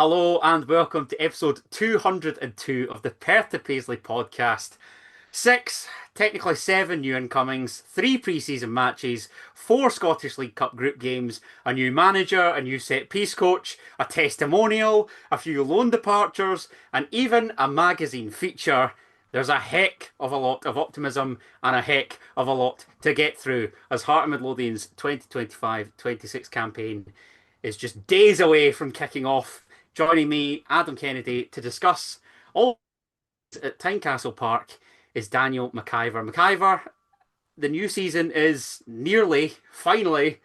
Hello and welcome to episode 202 of the Perth to Paisley Podcast. 6, technically 7 new incomings, 3 pre-season matches, 4 Scottish League Cup group games, a new manager, a new set-piece coach, a testimonial, a few loan departures, and even a magazine feature. There's a heck of a lot of optimism and a heck of a lot to get through as Heart of Midlothian's 2025-26 campaign is just days away from kicking off. Joining me, Adam Kennedy, to discuss all at Tynecastle Park is Daniel McIver. McIver, the new season is nearly, finally,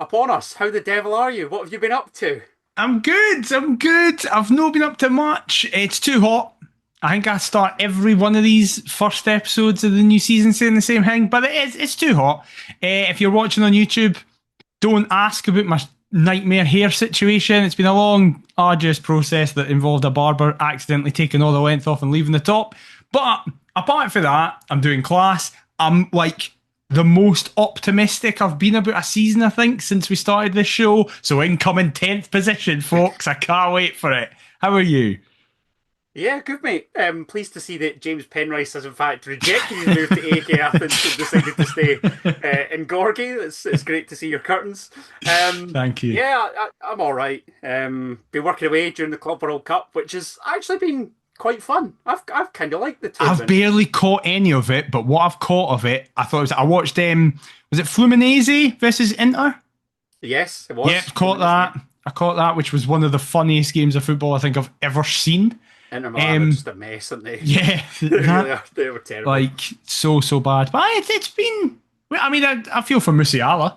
upon us. How the devil are you? What have you been up to? I'm good. I've not been up to much. It's too hot. I think I start every one of these first episodes of the new season saying the same thing, but it's too hot. If you're watching on YouTube, don't ask about my nightmare hair situation. It's been a long, arduous process that involved a barber accidentally taking all the length off and leaving the top. But apart from that, I'm doing class. I'm like the most optimistic I've been about a season, I think, since we started this show. So incoming 10th position, folks. I can't wait for it. How are you? Yeah, good, mate. Pleased to see that James Penrice has in fact rejected his move to AK Athens and decided to stay in Gorgie. It's great to see your curtains. Thank you. Yeah, I'm all right. Been working away during the Club World Cup, which has actually been quite fun. I've kind of liked the tournament. I've barely caught any of it, but what I've caught of it, I thought I watched was it Fluminense versus Inter? Yes, it was. Yep, caught that. I caught that, which was one of the funniest games of football I think I've ever seen. Inter Milan are just a mess, aren't they? Yeah, they really are. They were terrible. Like so bad. But it's been. I mean, I feel for Musiala.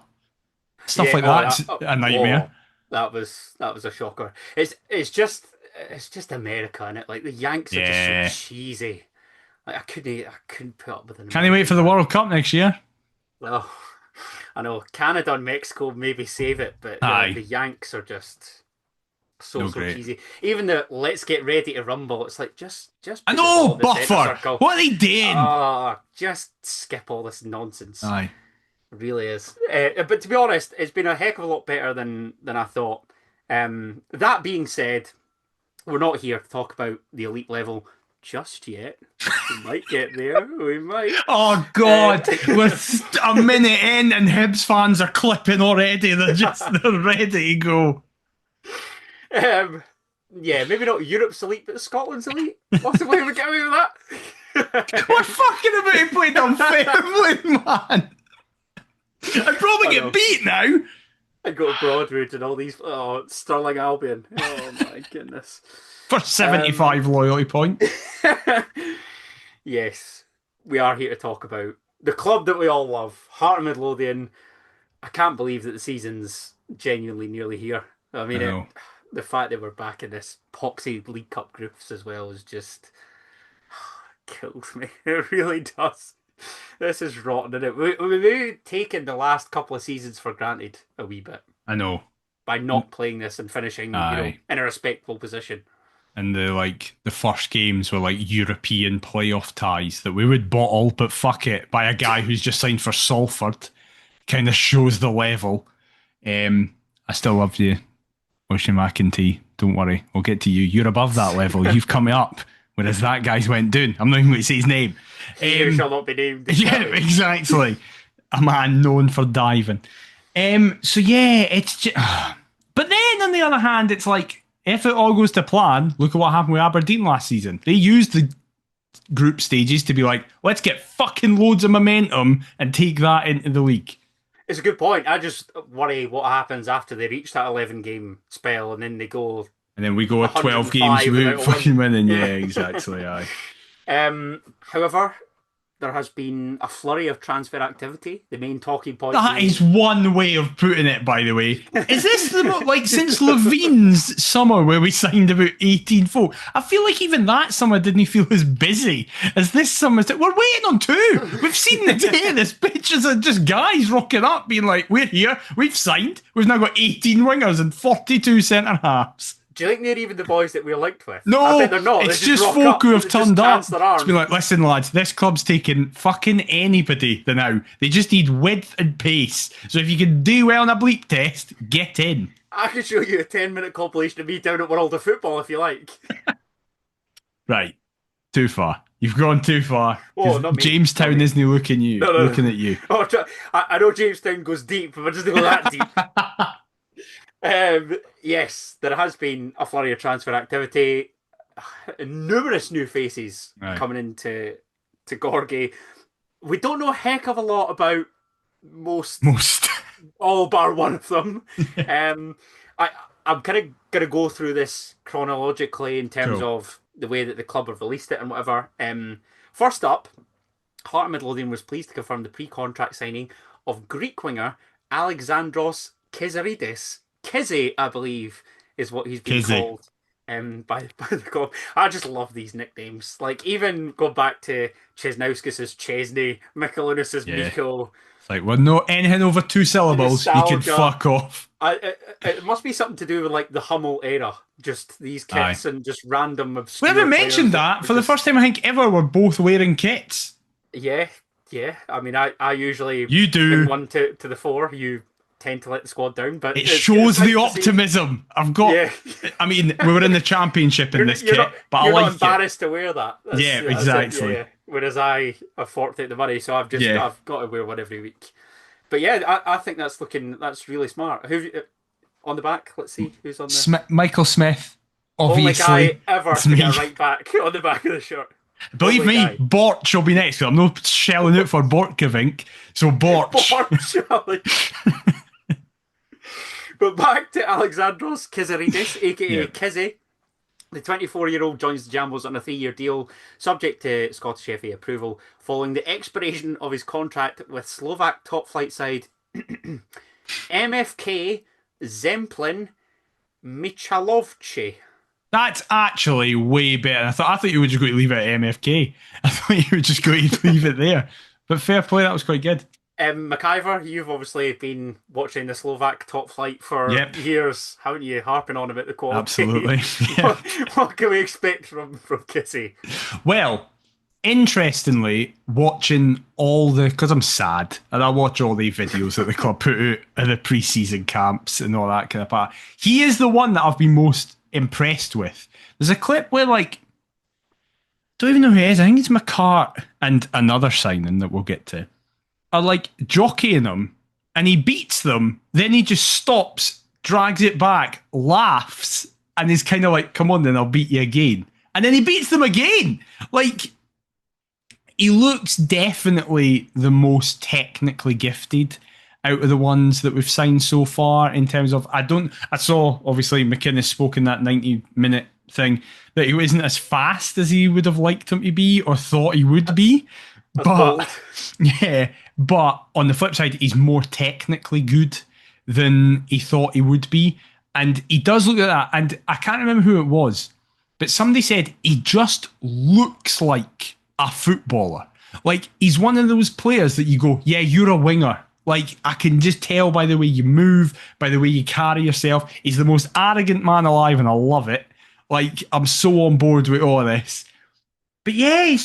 Stuff like that's a nightmare. That was a shocker. It's just America, innit? Like the Yanks are just so cheesy. Like I couldn't put up with them. Can't you wait for the World Cup next year? Well, I know Canada and Mexico maybe save it, but the Yanks are just so cheesy. Even the let's get ready to rumble, it's like just I know, buffer. What are they doing? Oh, just skip all this nonsense. Aye. It really is. But to be honest, it's been a heck of a lot better than I thought. That being said, we're not here to talk about the elite level just yet. We might get there. We might. Oh, God. We're a minute in and Hibs fans are clipping already. They're ready to go. Yeah, maybe not Europe's elite, but Scotland's elite. Possibly we get away with that. We're fucking about to play unfairly, man. I'd probably get beat now. I go to Broadwood and all these. Oh, Stirling Albion. Oh my goodness. For 75 loyalty points. Yes, we are here to talk about the club that we all love, Heart of Midlothian. I can't believe that the season's genuinely nearly here. I mean, the fact that we're back in this poxy League Cup groups as well is just kills me. It really does. This is rotten, isn't it? We've taken the last couple of seasons for granted a wee bit. I know. By not playing this and finishing, in a respectable position. And the first games were like European playoff ties that we would bottle, but fuck it, by a guy who's just signed for Salford. Kind of shows the level. I still love you, Ocean McEntee. Don't worry, we'll get to you. You're above that level. You've come up. Whereas that guy's went down. I'm not even going to say his name. He shall not be named. Yeah, exactly. A man known for diving. So yeah, it's just... But then on the other hand, it's like, if it all goes to plan, look at what happened with Aberdeen last season. They used the group stages to be like, let's get fucking loads of momentum and take that into the league. It's a good point. I just worry what happens after they reach that 11-game spell and then they go... And then we go at 12 games without fucking winning. Yeah, exactly. Aye. However, there has been a flurry of transfer activity. The main talking point. That is one way of putting it, by the way. Is this like since Levine's summer where we signed about 18 folk? I feel like even that summer didn't feel as busy as this summer. We're waiting on 2. We've seen the day. There's pictures of just guys rocking up being like, we're here, we've signed, we've now got 18 wingers and 42 centre halves. Do you think they're even the boys that we're linked with? No, I think they're not. It's just folk who have turned up. It's been like, listen, lads, this club's taking fucking anybody now. They just need width and pace. So if you can do well in a bleep test, get in. I can show you a 10-minute compilation of me down at World of Football if you like. Right. Too far. You've gone too far. Oh, not me. Jamestown Not me. isn't looking at you. Oh, I know Jamestown goes deep, but it doesn't go that deep. Yes, there has been a flurry of transfer activity. Numerous new faces coming into Gorgie. We don't know a heck of a lot about most all bar one of them. I'm kind of going to go through this chronologically in terms of the way that the club have released it and whatever. First up, Heart of Midlothian was pleased to confirm the pre-contract signing of Greek winger Alexandros Kizaridis. Kizzy, I believe, is what he's been called by the club. I just love these nicknames. Like, even go back to Chesnauskas as Chesney, Michaelunas as Miko. It's like, well, no, anything over 2 syllables, you can fuck off. It must be something to do with, like, the Hummel era. Just these kits and just random obscure We haven't mentioned that. For the first time, I think, ever, we're both wearing kits. Yeah. I mean, I usually... You do. Bring one to the fore. You tend to let the squad down, but it shows the optimism. I've got. Yeah. I mean, we were in the championship in this kit, but I like it. You're not embarrassed to wear that. Exactly. Yeah. Whereas I forked out the money, so I've got to wear one every week. But yeah, I think that's really smart. Who on the back? Let's see who's on there. Michael Smith, obviously. Only guy ever to get a right back on the back of the shirt. Believe me, Borch will be next. I'm not shelling out for Bortkovink, so Borch. But back to Alexandros Kizaridis, a.k.a. Kizzy. The 24-year-old joins the Jambos on a 3-year deal, subject to Scottish FA approval, following the expiration of his contract with Slovak top-flight side MFK Zemplin Michalovce. That's actually way better. I thought you were just going to leave it at MFK. I thought you were just going to leave it there. But fair play, that was quite good. McIver, you've obviously been watching the Slovak top flight for years, haven't you? Harping on about the quality. Absolutely. Yeah. What can we expect from Kissy? Well, interestingly, watching because I'm sad, and I watch all the videos that the club put out of the pre-season camps and all that kind of part. He is the one that I've been most impressed with. There's a clip where, like, don't even know who it is. I think it's McCart and another signing that we'll get to. Are like jockeying him, and he beats them. Then he just stops, drags it back, laughs, and is kind of like, "Come on, then I'll beat you again." And then he beats them again. Like, he looks definitely the most technically gifted out of the ones that we've signed so far. In terms of, I saw obviously McInnes spoke in that 90-minute thing that he wasn't as fast as he would have liked him to be or thought he would be. But on the flip side, he's more technically good than he thought he would be. And he does look at that. And I can't remember who it was, but somebody said he just looks like a footballer. Like, he's one of those players that you go, yeah, you're a winger. Like, I can just tell by the way you move, by the way you carry yourself. He's the most arrogant man alive, and I love it. Like, I'm so on board with all of this. But yeah,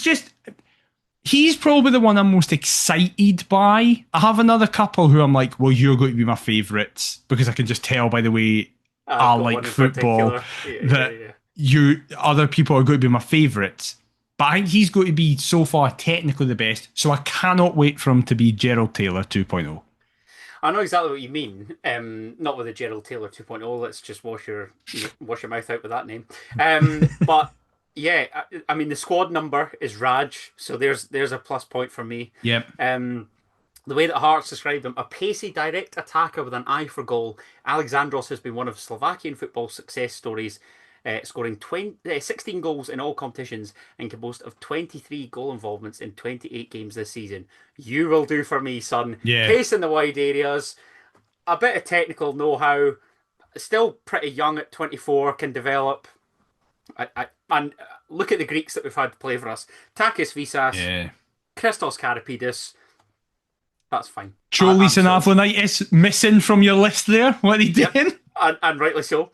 he's probably the one I'm most excited by. I have another couple who I'm like, well, you're going to be my favourites because I can just tell by the way I like football that other people are going to be my favourites. But I think he's going to be so far technically the best, so I cannot wait for him to be Gerald Taylor 2.0. I know exactly what you mean. Not with the Gerald Taylor 2.0. Let's just wash your mouth out with that name. But yeah, I mean, the squad number is Raj, so there's a plus point for me. Yep. The way that Hearts described him, a pacey, direct attacker with an eye for goal, Alexandros has been one of Slovakian football's success stories, scoring 16 goals in all competitions and can boast of 23 goal involvements in 28 games this season. You will do for me, son. Yeah. Pace in the wide areas, a bit of technical know-how, still pretty young at 24, can develop. And look at the Greeks that we've had play for us. Takis Visas, Christos Karapidis. That's fine. Cholis and Avlonitis missing from your list there. What are they doing? And rightly so.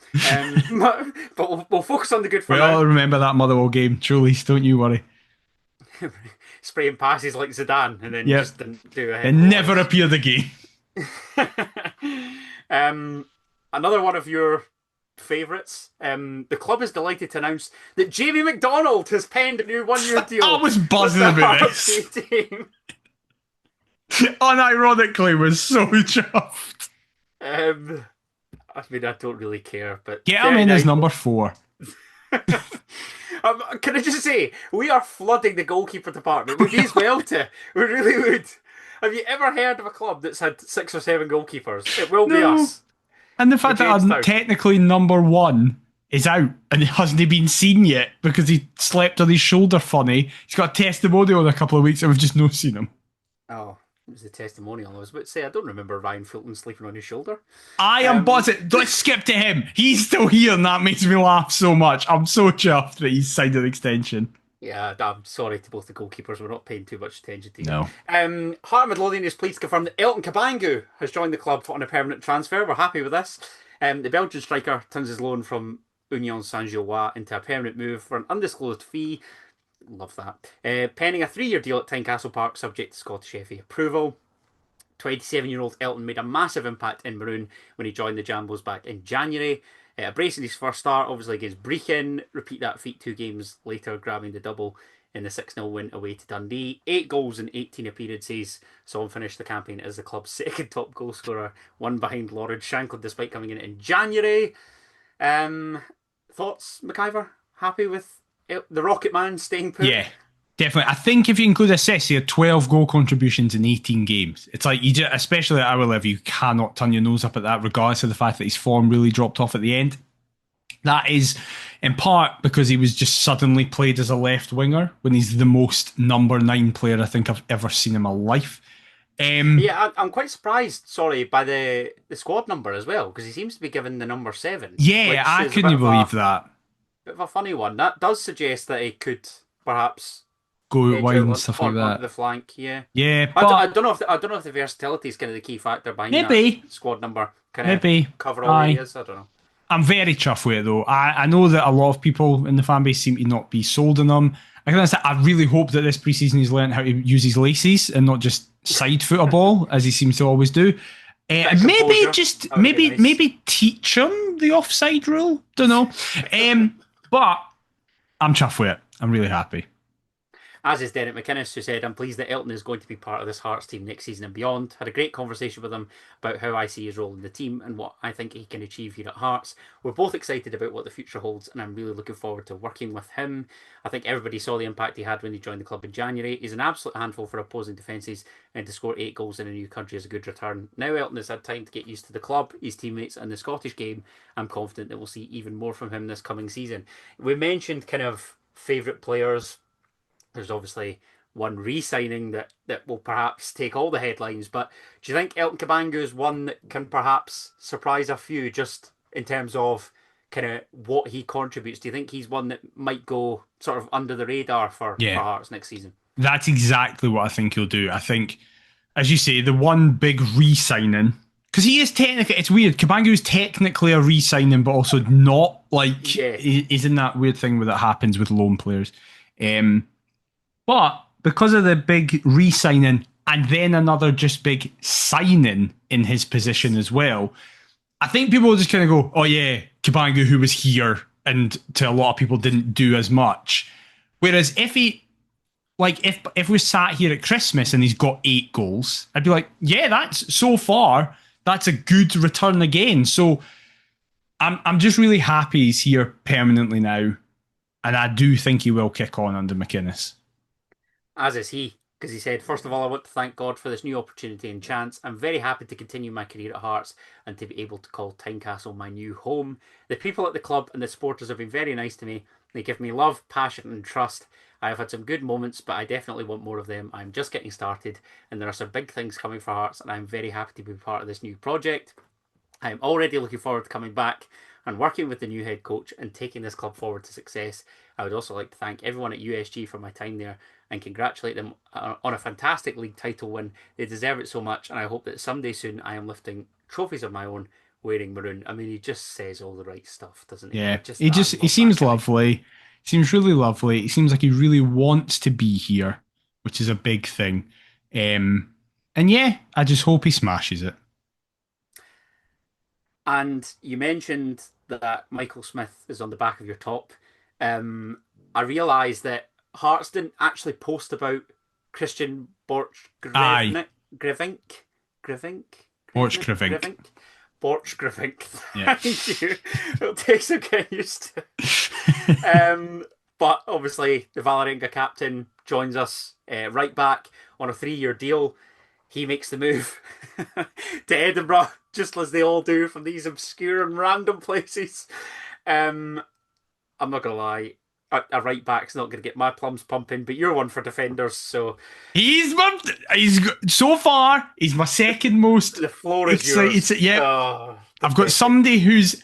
But we'll focus on the good for now. We all remember that Motherwell game. Cholis, don't you worry. Spraying passes like Zidane and then just didn't do a head. And never appeared again. another one of your favourites. The club is delighted to announce that Jamie McDonald has penned a new one-year deal. I was buzzing about this. Team. Unironically, was so chuffed. I mean, I don't really care, but get him in as number 4. Can I just say, we are flooding the goalkeeper department. We may as well to. We really would. Have you ever heard of a club that's had 6 or 7 goalkeepers? It will be us. And the fact that I'm technically number 1 is out and it hasn't been seen yet because he slept on his shoulder funny. He's got a testimonial in a couple of weeks and we've just not seen him. Oh, it was the testimonial. I was about to say, I don't remember Ryan Fulton sleeping on his shoulder. I am buzzing. Let's skip to him. He's still here and that makes me laugh so much. I'm so chuffed that he's signed an extension. Yeah, I'm sorry to both the goalkeepers. We're not paying too much attention to you. No. Heart of Midlothian is pleased to confirm that Elton Kabangu has joined the club on a permanent transfer. We're happy with this. The Belgian striker turns his loan from Union Saint-Gilloise into a permanent move for an undisclosed fee. Love that. Penning a 3-year deal at Tynecastle Park, subject to Scottish FA approval. 27-year-old Elton made a massive impact in Maroon when he joined the Jambos back in January. A brace in his first start, obviously against Brechin. Repeat that feat 2 games later, grabbing the double in the 6-0 win away to Dundee. 8 goals in 18 appearances. Saw him finish the campaign as the club's second top goal scorer, 1 behind Lawrence Shankland, despite coming in January. Thoughts, McIver? Happy with the Rocket Man staying put? Yeah, definitely. I think if you include Assess, he had 12 goal contributions in 18 games. It's like, you just, especially at our level, you cannot turn your nose up at that, regardless of the fact that his form really dropped off at the end. That is in part because he was just suddenly played as a left winger when he's the most number 9 player I think I've ever seen in my life. Yeah, I'm quite surprised, by the squad number as well, because he seems to be given the number 7. Yeah, I couldn't believe that. Bit of a funny one. That does suggest that he could perhaps go wide and stuff like that. The flank, yeah. Yeah, but I don't know if the versatility is kind of the key factor behind that squad number. Maybe cover all areas. I don't know. I'm very chuffed with it though. I know that a lot of people in the fan base seem to not be sold on him. I really hope that this preseason he's learned how to use his laces and not just side foot a ball as he seems to always do. Maybe teach him the offside rule. Don't know. But I'm chuffed with it. I'm really happy. As is Derek McInnes, who said, I'm pleased that Elton is going to be part of this Hearts team next season and beyond. Had a great conversation with him about how I see his role in the team and what I think he can achieve here at Hearts. We're both excited about what the future holds and I'm really looking forward to working with him. I think everybody saw the impact he had when he joined the club in January. He's an absolute handful for opposing defences, and to score 8 goals in a new country is a good return. Now Elton has had time to get used to the club, his teammates and the Scottish game. I'm confident that we'll see even more from him this coming season. We mentioned kind of favourite players. There's obviously one re-signing that will perhaps take all the headlines, but do you think Elton Kabangu is one that can perhaps surprise a few just in terms of kind of what he contributes? Do you think he's one that might go sort of under the radar for Hearts next season? That's exactly what I think he'll do. I think, as you say, the one big re-signing, because he is technically, it's weird, Kabangu is technically a re-signing, but also not. He's in that weird thing where that happens with loan players. But because of the big re-signing and then another just big signing in his position as well, I think people will just kind of go, oh yeah, Kabangu, who was here and to a lot of people didn't do as much. Whereas if if we sat here at Christmas and he's got 8 goals, I'd be like, yeah, that's a good return again. So I'm just really happy he's here permanently now. And I do think he will kick on under McInnes. As is he, because he said, first of all, I want to thank God for this new opportunity and chance. I'm very happy to continue my career at Hearts and to be able to call Tynecastle my new home. The people at the club and the supporters have been very nice to me. They give me love, passion and trust. I have had some good moments, but I definitely want more of them. I'm just getting started and there are some big things coming for Hearts and I'm very happy to be part of this new project. I'm already looking forward to coming back and working with the new head coach and taking this club forward to success. I would also like to thank everyone at USG for my time there and congratulate them on a fantastic league title win. They deserve it so much, and I hope that someday soon I am lifting trophies of my own wearing maroon. I mean, he just says all the right stuff, doesn't he? Yeah, he seems lovely. He seems really lovely. He seems like he really wants to be here, which is a big thing. And yeah, I just hope he smashes it. And you mentioned that Michael Smith is on the back of your top. I realised that Hearts didn't actually post about Christian Aye. Grivink, Borchgrevink. Borchgrevink. Yeah. Thank you. It'll take some getting used to. But obviously, the Vålerenga captain joins us right back on a 3-year deal. He makes the move to Edinburgh, just as they all do from these obscure and random places. I'm not going to lie, a right back's not going to get my plums pumping, but you're one for defenders, so He's so far, he's my second most the floor is yours. Yeah. Oh, I've got somebody who's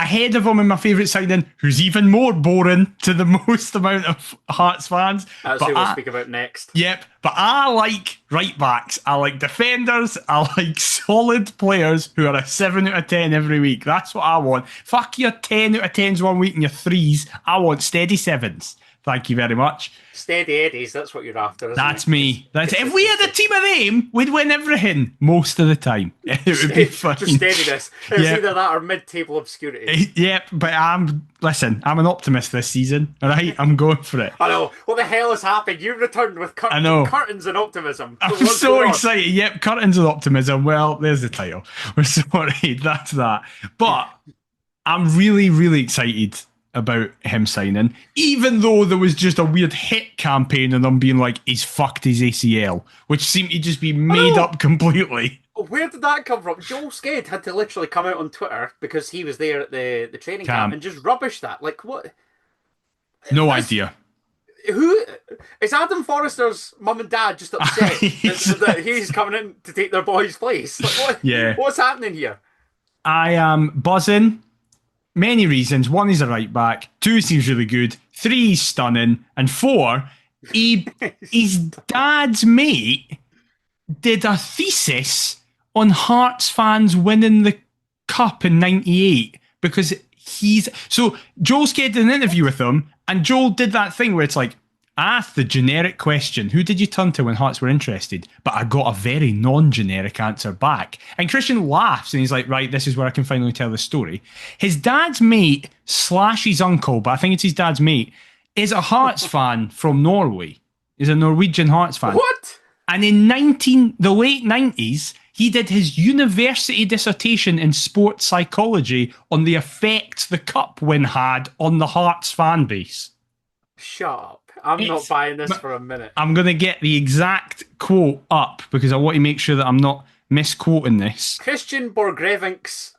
ahead of him in my favourite signing, who's even more boring to the most amount of Hearts fans. That's who we'll speak about next. Yep, but I like right backs. I like defenders. I like solid players who are a 7 out of 10 every week. That's what I want. Fuck your 10 out of 10s one week and your 3s. I want steady 7s. Thank you very much. Steady Eddies, that's what you're after, isn't That's it? me. If we had a team of them, we'd win everything most of the time. It would be fine. Just steadiness. It's either that or mid-table obscurity. Yep, but I'm an optimist this season. All right, I'm going for it. I know. What the hell has happened? You've returned with curtains and optimism. I'm so excited. Yep, curtains and optimism. Well, there's the title. We're sorry, that's that. But I'm really, really excited about him signing, even though there was just a weird hit campaign and them being like, he's fucked his ACL, which seemed to just be made up completely. Where did that come from? Joel Sked had to literally come out on Twitter because he was there at the training camp and just rubbish that. Like, what? No idea. Who is Adam Forrester's mum and dad just upset that he's coming in to take their boy's place? Like, what's happening here? I am buzzing. Many reasons. 1, he's a right back. 2, he seems really good. 3, he's stunning. And 4, his dad's mate did a thesis on Hearts fans winning the cup in '98 because Joel Sked did an interview with him, and Joel did that thing where it's like, I asked the generic question, who did you turn to when Hearts were interested? But I got a very non-generic answer back. And Christian laughs and he's like, right, this is where I can finally tell the story. His dad's mate / his uncle, but I think it's his dad's mate, is a Hearts fan from Norway. He's a Norwegian Hearts fan. What? And in the late 90s, he did his university dissertation in sports psychology on the effect the cup win had on the Hearts fan base. Shut up. I'm not buying this for a minute. I'm going to get the exact quote up because I want to make sure that I'm not misquoting this. Christian Borgrevink's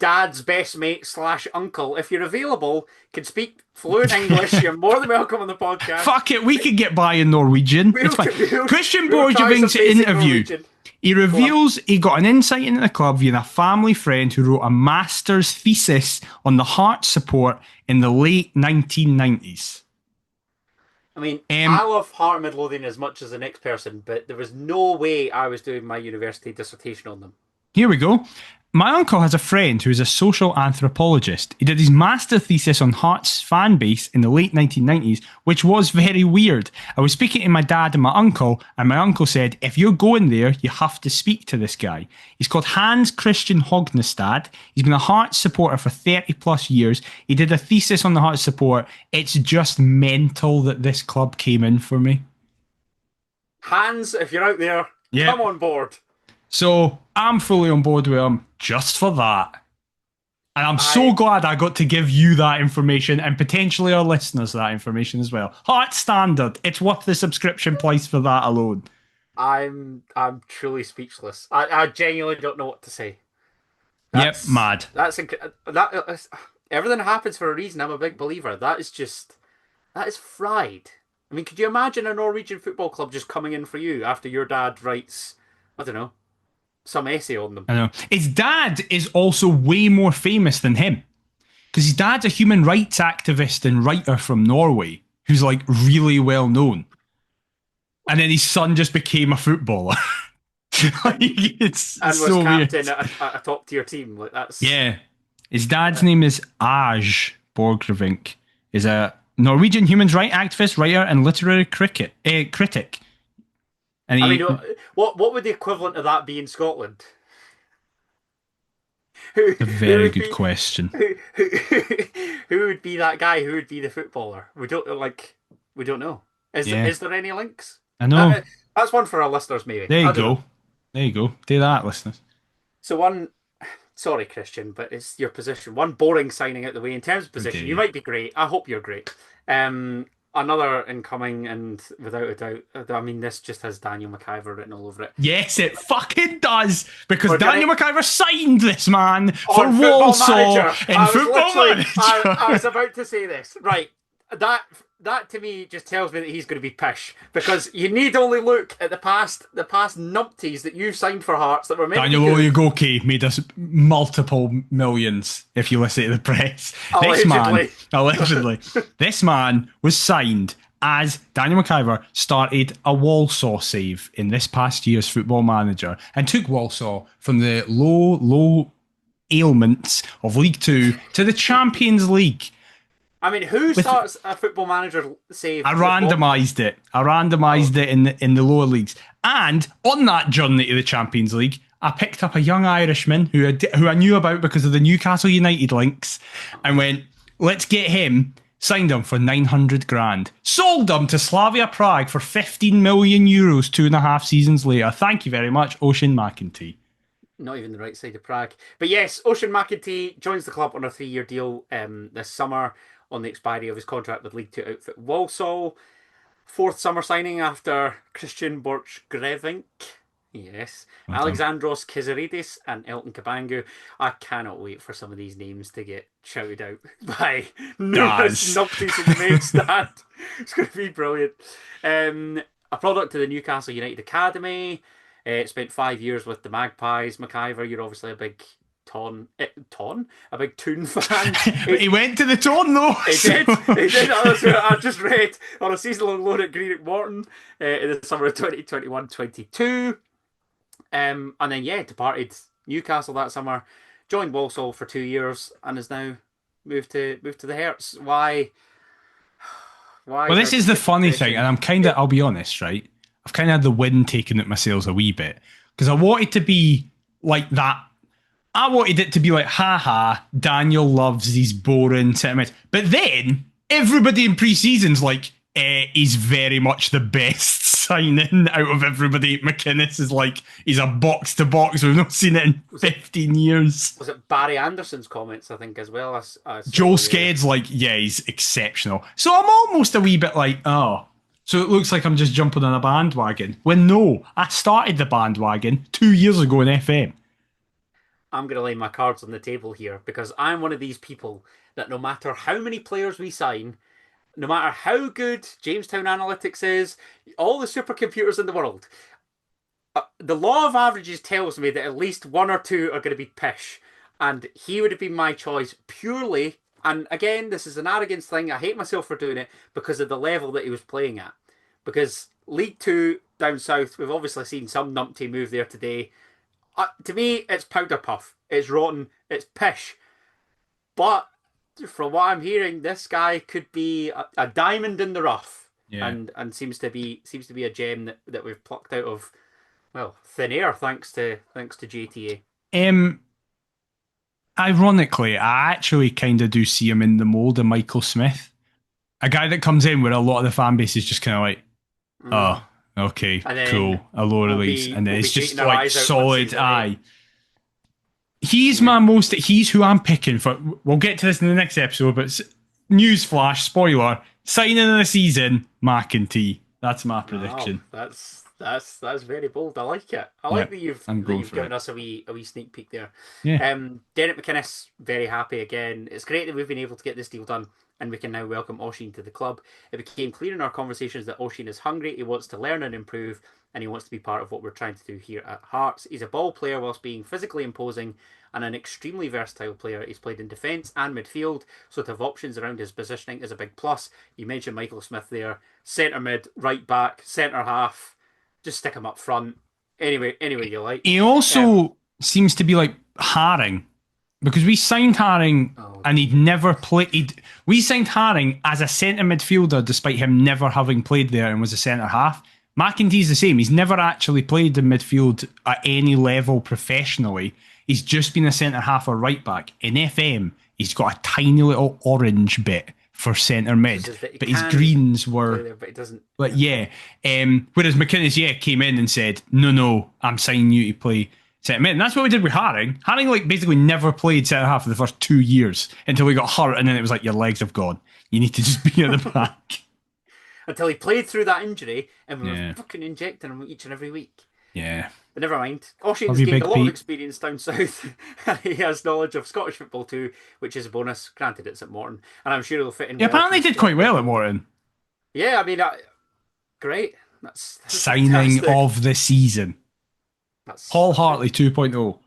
dad's best mate / uncle, if you're available, can speak fluent English, you're more than welcome on the podcast. Fuck it, we could get by in Norwegian. It's fine. Christian Borgrevink's interview. Norwegian. He reveals he got an insight into the club via a family friend who wrote a master's thesis on the Hearts support in the late 1990s. I mean, I love Heart Midlothian as much as the next person, but there was no way I was doing my university dissertation on them. Here we go. My uncle has a friend who is a social anthropologist. He did his master thesis on Hearts fan base in the late 1990s, which was very weird. I was speaking to my dad and my uncle said, if you're going there, you have to speak to this guy. He's called Hans Christian Hognestad. He's been a Hearts supporter for 30 plus years. He did a thesis on the Hearts support. It's just mental that this club came in for me. Hans, if you're out there, come on board. So I'm fully on board with him just for that. And I'm so glad I got to give you that information and potentially our listeners that information as well. Hearts standard. It's worth the subscription price for that alone. I'm truly speechless. I genuinely don't know what to say. Mad. Everything happens for a reason. I'm a big believer. That is fried. I mean, could you imagine a Norwegian football club just coming in for you after your dad writes, I don't know, some essay on them? I know. His dad is also way more famous than him. Because his dad's a human rights activist and writer from Norway who's like really well known. And then his son just became a footballer. It's and was so captain weird. at a top tier team. Like that's His dad's name is Aj Borgrevinck. He's a Norwegian human rights activist, writer, and literary critic. And I mean, what would the equivalent of that be in Scotland? A very good question. Who would be that guy? Who would be the footballer? We don't know. Is there any links? I know. That's one for our listeners, maybe. There you go. There you go. Do that, listeners. So one, sorry, Christian, but it's your position. One boring signing out the way in terms of position. Okay. You might be great. I hope you're great. Another incoming, and without a doubt, I mean, this just has Daniel McIver written all over it. Yes, it fucking does, because Daniel McIver signed this man for Football Walsall Manager. in Football Manager. I was about to say this. Right, that to me just tells me that he's going to be pish, because you need only look at the past numpties that you signed for Hearts that were meant Daniel to be good. Oyegoke made us multiple millions, if you listen to the press. Allegedly. This man was signed as Daniel McIver started a Walsall save in this past year's Football Manager and took Walsall from the low ailments of League Two to the Champions League. I mean, who starts a Football Manager save? I randomised it. It in the lower leagues. And on that journey to the Champions League, I picked up a young Irishman who I knew about because of the Newcastle United links and went, let's get him. Signed him for 900 grand. Sold him to Slavia Prague for 15 million euros 2.5 seasons later. Thank you very much, Ocean McEntee. Not even the right side of Prague. But yes, Ocean McEntee joins the club on a 3-year deal this summer on the expiry of his contract with League Two outfit Walsall. Fourth summer signing after Christian Borch-Grevink. Yes. Okay. Alexandros Kizaridis and Elton Kabangu. I cannot wait for some of these names to get shouted out by numerous numpties in the main stand. It's going to be brilliant. A product of the Newcastle United Academy. Spent 5 years with the Magpies. McIver, you're obviously a big a big Toon fan. He went to the Toon though. He did. I just read on a season-long loan at Greenock Morton in the summer of 2021-22. And then departed Newcastle that summer, joined Walsall for 2 years, and has now moved to the Herts. Why? Well, this is the funny thing, and I'll be honest, right? I've kind of had the wind taken at my sails a wee bit because I wanted to be like that. I wanted it to be like, haha, Daniel loves these boring sentiments. But then everybody in pre-season's like, he's very much the best signing out of everybody. McInnes is like, he's a box to box. We've not seen it in 15 years. Was it Barry Anderson's comments, I think, as well? Joel Sked's like, yeah, he's exceptional. So I'm almost a wee bit like, oh, so it looks like I'm just jumping on a bandwagon. When no, I started the bandwagon 2 years ago in FM. I'm going to lay my cards on the table here because I'm one of these people that no matter how many players we sign, no matter how good Jamestown Analytics is, all the supercomputers in the world, the law of averages tells me that at least one or two are going to be pish. And he would have been my choice purely, and again, this is an arrogance thing, I hate myself for doing it, because of the level that he was playing at. Because League Two down south, we've obviously seen some numpty move there today. To me, it's powder puff. It's rotten. It's pish. But from what I'm hearing, this guy could be a diamond in the rough, and seems to be a gem that we've plucked out of thin air thanks to JTA. Ironically, I actually kind of do see him in the mould of Michael Smith, a guy that comes in where a lot of the fan base is just kind of like, oh. Okay, cool. A low release, and then it's just like solid eye. He's who I'm picking for. We'll get to this in the next episode, but newsflash, spoiler: signing of the season, McEntee. That's my prediction. Wow, that's very bold. I like it. I like that you've given us a wee sneak peek there. Yeah. Derek McInnes, very happy again. It's great that we've been able to get this deal done, and we can now welcome Oisin to the club. It became clear in our conversations that Oisin is hungry, he wants to learn and improve, and he wants to be part of what we're trying to do here at Hearts. He's a ball player whilst being physically imposing and an extremely versatile player. He's played in defence and midfield, so to have options around his positioning is a big plus. You mentioned Michael Smith there, centre mid, right back, centre half, just stick him up front. Anyway you like. He also seems to be like Haring. Because we signed Haring and he'd never played. We signed Haring as a centre midfielder despite him never having played there and was a centre half. McEntee's the same. He's never actually played in midfield at any level professionally. He's just been a centre half or right back. In FM, he's got a tiny little orange bit for centre mid, but his greens were. There, but it doesn't. But yeah, whereas McInnes, came in and said, "No, I'm signing you to play centre mid," and that's what we did with Haring. Haring like basically never played centre half for the first 2 years until he got hurt, and then it was like your legs have gone. You need to just be at the back. Until he played through that injury, and we were fucking injecting him each and every week. Yeah. But never mind. Oshin's gained a lot of experience down south, and he has knowledge of Scottish football too, which is a bonus. Granted, it's at Morton, and I'm sure he'll fit in. He apparently did quite well at Morton. Yeah, I mean, great. That's signing fantastic. of the season. That's Paul Hartley 2.0.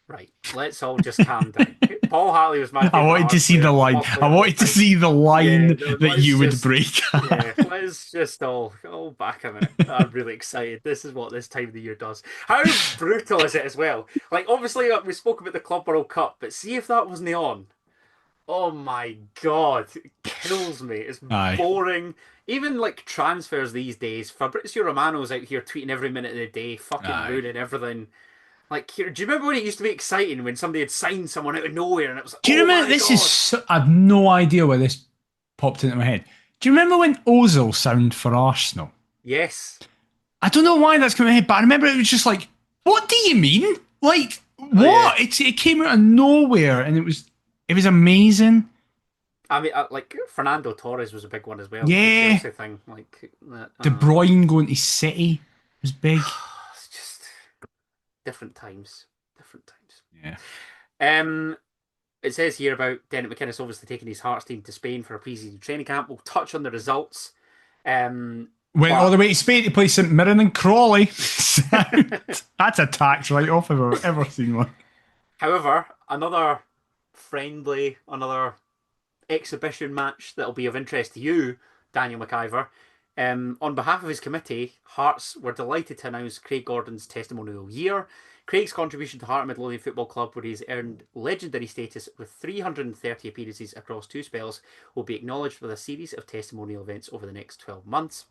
Right, let's all just calm down. Paul Hartley was my. I wanted to see the line. I wanted to see the line that you would break. Yeah, let's just all back a minute. I'm really excited. This is what this time of the year does. How brutal is it as well? Like, obviously, we spoke about the Club World Cup, but see if that wasn't on. Oh my god, it kills me. It's boring. Even like transfers these days, Fabrizio Romano's out here tweeting every minute of the day, fucking ruining everything. Like, do you remember when it used to be exciting when somebody had signed someone out of nowhere and it was like, do you remember this? I have no idea where this popped into my head. Do you remember when Ozil signed for Arsenal? Yes. I don't know why that's coming in my head, but I remember it was just like, what do you mean? Like, what? It came out of nowhere and it was amazing. I mean, like, Fernando Torres was a big one as well. Yeah. The Chelsea thing, like, De Bruyne going to City was big. It's just different times. Yeah. It says here about Dennis McInnes obviously taking his Hearts team to Spain for a pre-season training camp. We'll touch on the results. Went all the way to Spain to play St Mirren and Crawley. That's a tax write-off if I've ever seen one. However, another friendly, another exhibition match that'll be of interest to you, Daniel McIver. On behalf of his committee, Hearts were delighted to announce Craig Gordon's testimonial year. Craig's contribution to Heart and Midlothian Football Club, where he's earned legendary status with 330 appearances across 2 spells, will be acknowledged with a series of testimonial events over the next 12 months.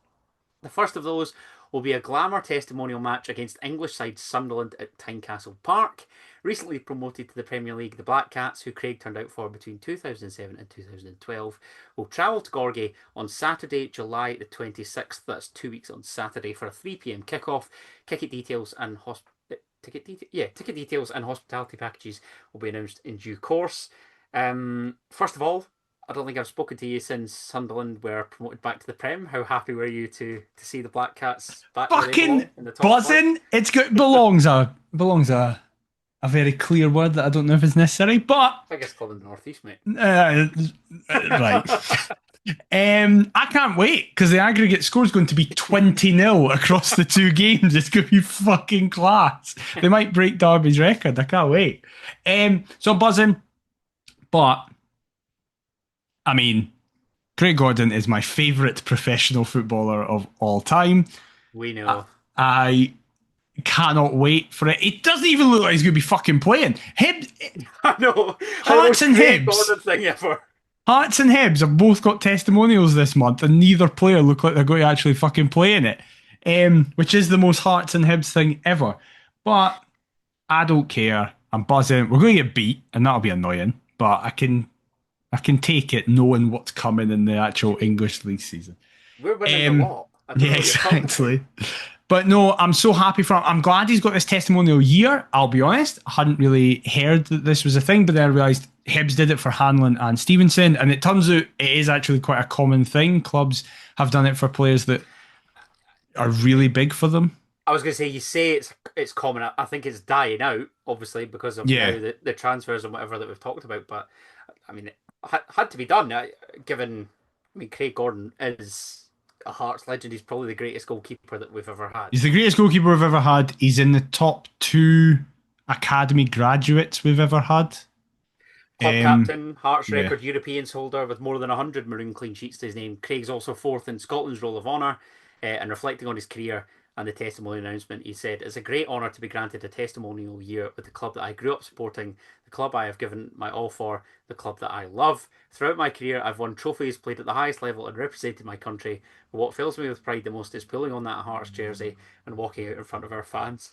The first of those will be a glamour testimonial match against English side Sunderland at Tynecastle Park. Recently promoted to the Premier League, the Black Cats, who Craig turned out for between 2007 and 2012, will travel to Gorgie on Saturday, July the 26th. That's 2 weeks on Saturday for a 3 p.m. kickoff. Ticket details and hospitality packages will be announced in due course. First of all, I don't think I've spoken to you since Sunderland were promoted back to the Prem. How happy were you to see the Black Cats back fucking in the top buzzing? Flight? It's good. Belongs a very clear word that I don't know if it's necessary, but I guess called in the Northeast, mate. Right. I can't wait because the aggregate score is going to be 20-0 across the 2 games. It's going to be fucking class. They might break Derby's record. I can't wait. So I'm buzzing, but I mean, Craig Gordon is my favourite professional footballer of all time. We know. I cannot wait for it. It doesn't even look like he's going to be fucking playing. Hibs. I know. Hearts and Hibs. Gordon thing ever. Hearts and Hibs have both got testimonials this month, and neither player look like they're going to actually fucking play in it, which is the most Hearts and Hibs thing ever. But I don't care. I'm buzzing. We're going to get beat, and that'll be annoying. But I can take it knowing what's coming in the actual English league season. We're winning a lot. Yeah, exactly. But no, I'm so happy for him. I'm glad he's got this testimonial year. I'll be honest, I hadn't really heard that this was a thing, but then I realised Hibs did it for Hanlon and Stevenson, and it turns out it is actually quite a common thing. Clubs have done it for players that are really big for them. I was going to say, you say it's common. I think it's dying out, obviously, because of now the transfers and whatever that we've talked about. But I mean, it had to be done. Given, Craig Gordon is a Hearts legend. He's probably the greatest goalkeeper that we've ever had. He's the greatest goalkeeper we've ever had. He's in the top 2 academy graduates we've ever had. Club captain, Hearts record Europeans holder with more than 100 maroon clean sheets to his name. Craig's also 4th in Scotland's Roll of Honour, and reflecting on his career, and the testimonial announcement, he said, "It's a great honour to be granted a testimonial year with the club that I grew up supporting, the club I have given my all for, the club that I love. Throughout my career, I've won trophies, played at the highest level, and represented my country. But what fills me with pride the most is pulling on that Hearts jersey and walking out in front of our fans."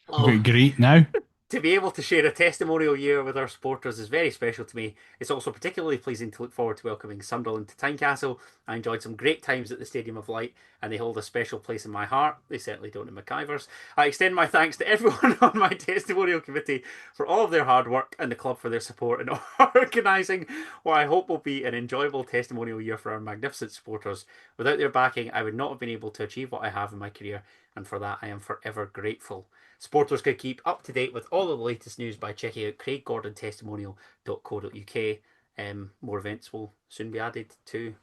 Oh, Great now. to be able to share a testimonial year with our supporters is very special to me. It's also particularly pleasing to look forward to welcoming Sunderland to Tynecastle. I enjoyed some great times at the Stadium of Light, and they hold a special place in my heart. They certainly don't in McIver's. I extend my thanks to everyone on my testimonial committee for all of their hard work, and the club for their support in organising what I hope will be an enjoyable testimonial year for our magnificent supporters. Without their backing, I would not have been able to achieve what I have in my career, and for that I am forever grateful. Supporters can keep up to date with all of the latest news by checking out craiggordontestimonial.co.uk. More events will soon be added to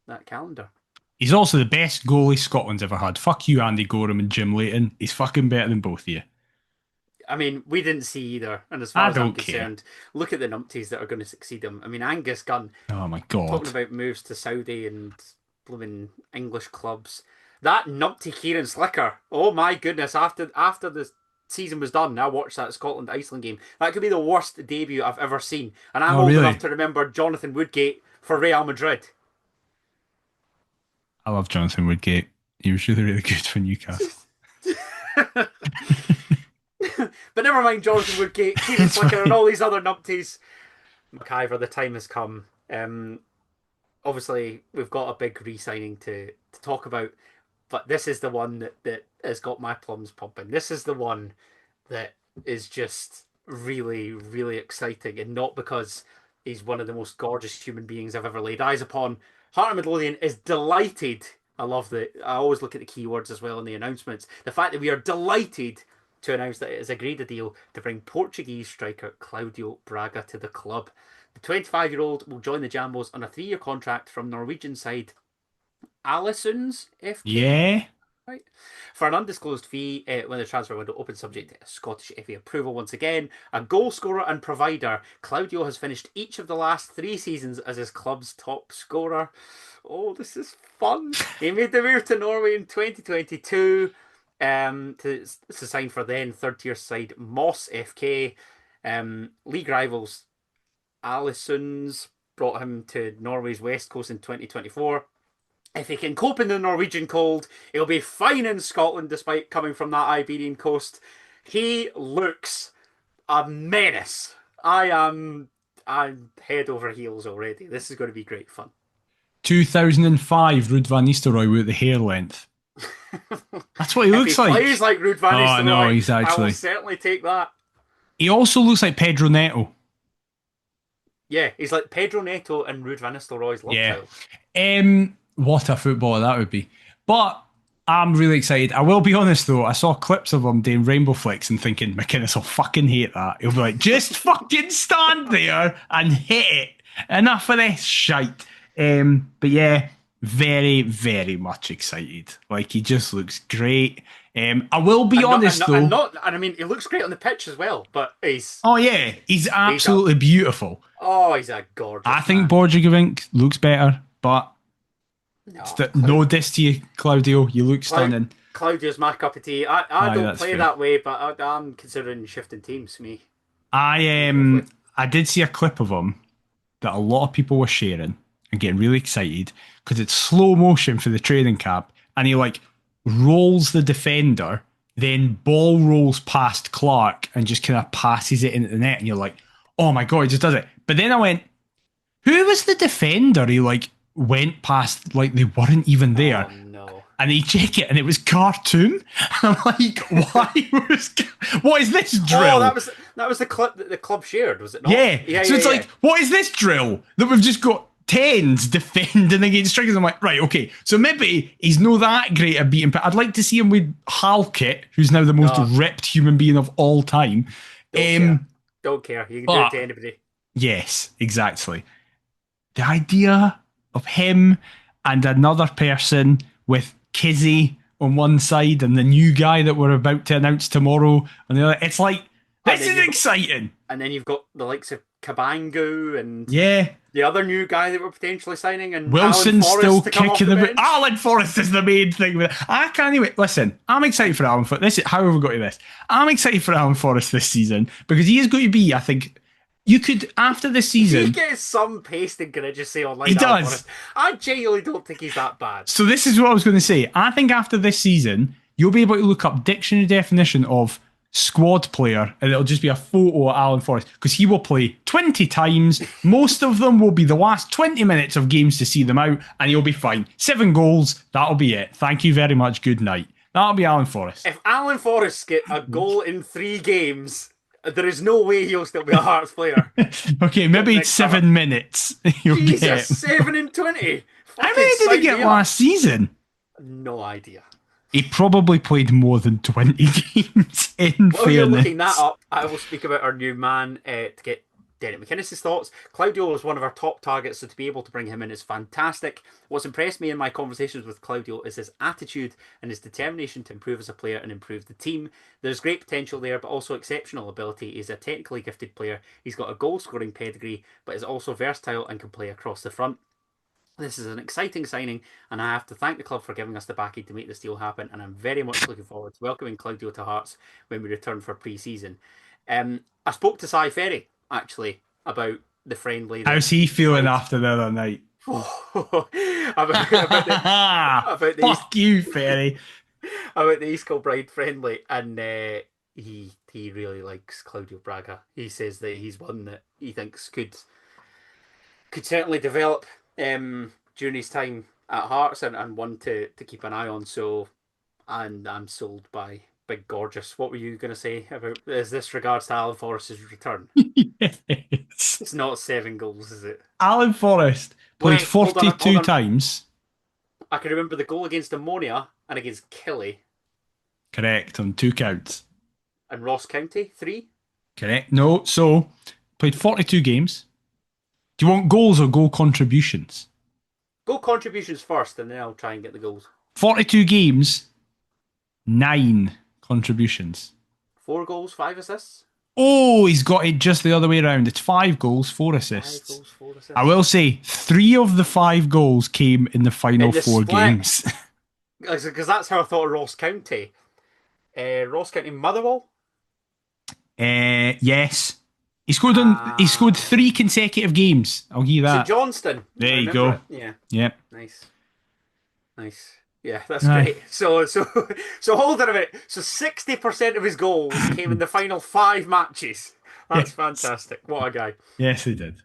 that calendar. He's also the best goalie Scotland's ever had. Fuck you, Andy Gorham and Jim Leighton. He's fucking better than both of you. I mean, we didn't see either. And as far as I'm concerned, look at the numpties that are going to succeed him. I mean, Angus Gunn. Oh my God. Talking about moves to Saudi and blooming English clubs. That numpty Kieran Slicker. Oh my goodness. After the season was done, I watched that Scotland-Iceland game. That could be the worst debut I've ever seen. And I'm old enough to remember Jonathan Woodgate for Real Madrid. I love Jonathan Woodgate. He was really, really good for Newcastle. But never mind Jonathan Woodgate, Kieran Slicker, and all these other numpties. McIver, the time has come. Obviously, we've got a big re-signing to talk about, but this is the one that has got my plums pumping. This is the one that is just really, really exciting, and not because he's one of the most gorgeous human beings I've ever laid eyes upon. Heart of Midlothian is delighted. I love that. I always look at the keywords as well in the announcements. The fact that we are delighted to announce that it has agreed a deal to bring Portuguese striker Claudio Braga to the club. The 25-year-old will join the Jambos on a 3-year contract from Norwegian side Allison's FK. Yeah. Right. For an undisclosed fee, when the transfer window opens subject to Scottish FA approval once again. A goal scorer and provider, Claudio has finished each of the last 3 seasons as his club's top scorer. Oh, this is fun. He made the move to Norway in 2022 to sign for then third-tier side Moss FK. League rivals Allison's brought him to Norway's West Coast in 2024. If he can cope in the Norwegian cold, he'll be fine in Scotland despite coming from that Iberian coast. He looks a menace. I'm head over heels already. This is going to be great fun. 2005 Ruud van Nistelrooy with the hair length. That's what he looks like. He plays like Ruud van Nistelrooy. Oh, no, he's actually... I will certainly take that. He also looks like Pedro Neto. Yeah, he's like Pedro Neto and Ruud van Nistelrooy's love child. What a footballer that would be. But I'm really excited. I will be honest though, I saw clips of him doing rainbow flicks and thinking, McInnes will fucking hate that. He'll be like, just fucking stand there and hit it. Enough of this shite. But yeah, very, very much excited. Like, he just looks great. I will be honest though. And I mean, he looks great on the pitch as well, but he's... Oh yeah, he's absolutely beautiful. Oh, he's a gorgeous I think Boardroom looks better, but... No diss to you, Claudio. You look stunning. Claudio's my cup of tea. I don't play that way, but I'm considering shifting teams. Me. I did see a clip of him that a lot of people were sharing and getting really excited because it's slow motion for the training camp, and he like rolls the defender, then ball rolls past Clark and just kind of passes it into the net, and you're like, oh my God, he just does it. But then I went, who was the defender? He like went past like they weren't even there. Oh, no. And he checked it and it was Khartoum. I'm like, what is this drill? Oh, that was the clip that the club shared, was it not? Yeah. So it's like, what is this drill that we've just got 10s defending against strikers? I'm like, right, okay. So maybe he's not that great at beating, but I'd like to see him with Halkett, who's now the most ripped human being of all time. Don't care. You can do it to anybody. Yes, exactly. The idea of him and another person with Kizzy on one side and the new guy that we're about to announce tomorrow on the other. It's like, this is exciting. And then you've got the likes of Kabangu and... Yeah. The other new guy that we're potentially signing, and Wilson's Alan still Forrest to come off kicking the the bench. Alan Forrest is the main thing with it. I can't even listen. I'm excited for Alan Forrest. This is how have we got to this. I'm excited for Alan Forrest this season because he is going to be. I think you could after this season. He gets some paste and courageously online. He Alan does. Forrest. I genuinely don't think he's that bad. So this is what I was going to say. I think after this season, you'll be able to look up dictionary definition of squad player, and it'll just be a photo of Alan Forrest because he will play 20 times. Most of them will be the last 20 minutes of games to see them out, and he'll be fine. 7 goals, that'll be it. Thank you very much. Good night. That'll be Alan Forrest. If Alan Forrest get a goal in 3 games, there is no way he'll still be a Hearts player. Okay, maybe it's 7 minutes. You'll Jesus, get 7 in 20. How many did he get last season? No idea. He probably played more than 20 games, in While you're fairness. looking that up, I will speak about our new man to get Derek McInnes' thoughts. Claudio was one of our top targets, so to be able to bring him in is fantastic. What's impressed me in my conversations with Claudio is his attitude and his determination to improve as a player and improve the team. There's great potential there, but also exceptional ability. He's a technically gifted player. He's got a goal-scoring pedigree, but is also versatile and can play across the front. This is an exciting signing, and I have to thank the club for giving us the backing to make this deal happen, and I'm very much looking forward to welcoming Claudio to Hearts when we return for pre-season. I spoke to Cy Ferry, actually, about the friendly. How's he feeling after the other night? Fuck you, Ferry. About the East Kilbride friendly, and he really likes Claudio Braga. He says that he's one that he thinks could certainly develop during his time at Hearts, and one to keep an eye on. So, and I'm sold by Big Gorgeous. What were you going to say about this regards to Alan Forrest's return? Yes. It's not 7 goals, is it? Alan Forrest played Wait, hold 42 on. times. I can remember the goal against Ammonia and against Killy. Correct, on 2 counts. And Ross County, 3? Correct. No, so played 42 games. Do you want goals or goal contributions? Goal contributions first, and then I'll try and get the goals. 42 games, 9 contributions. 4 goals, 5 assists? Oh, he's got it just the other way around. It's 5 goals, 4 assists. 5 goals, 4 assists. I will say 3 of the 5 goals came in the final 4 split. games. Because that's how I thought of Ross County. Ross County Motherwell? Yes. He scored 3 consecutive games. I'll give you that. St Johnston. There you go. It. Yeah. Yep. Nice. Yeah, that's great. So hold on a minute. So 60% of his goals came in the final 5 matches. That's fantastic. What a guy. Yes, he did.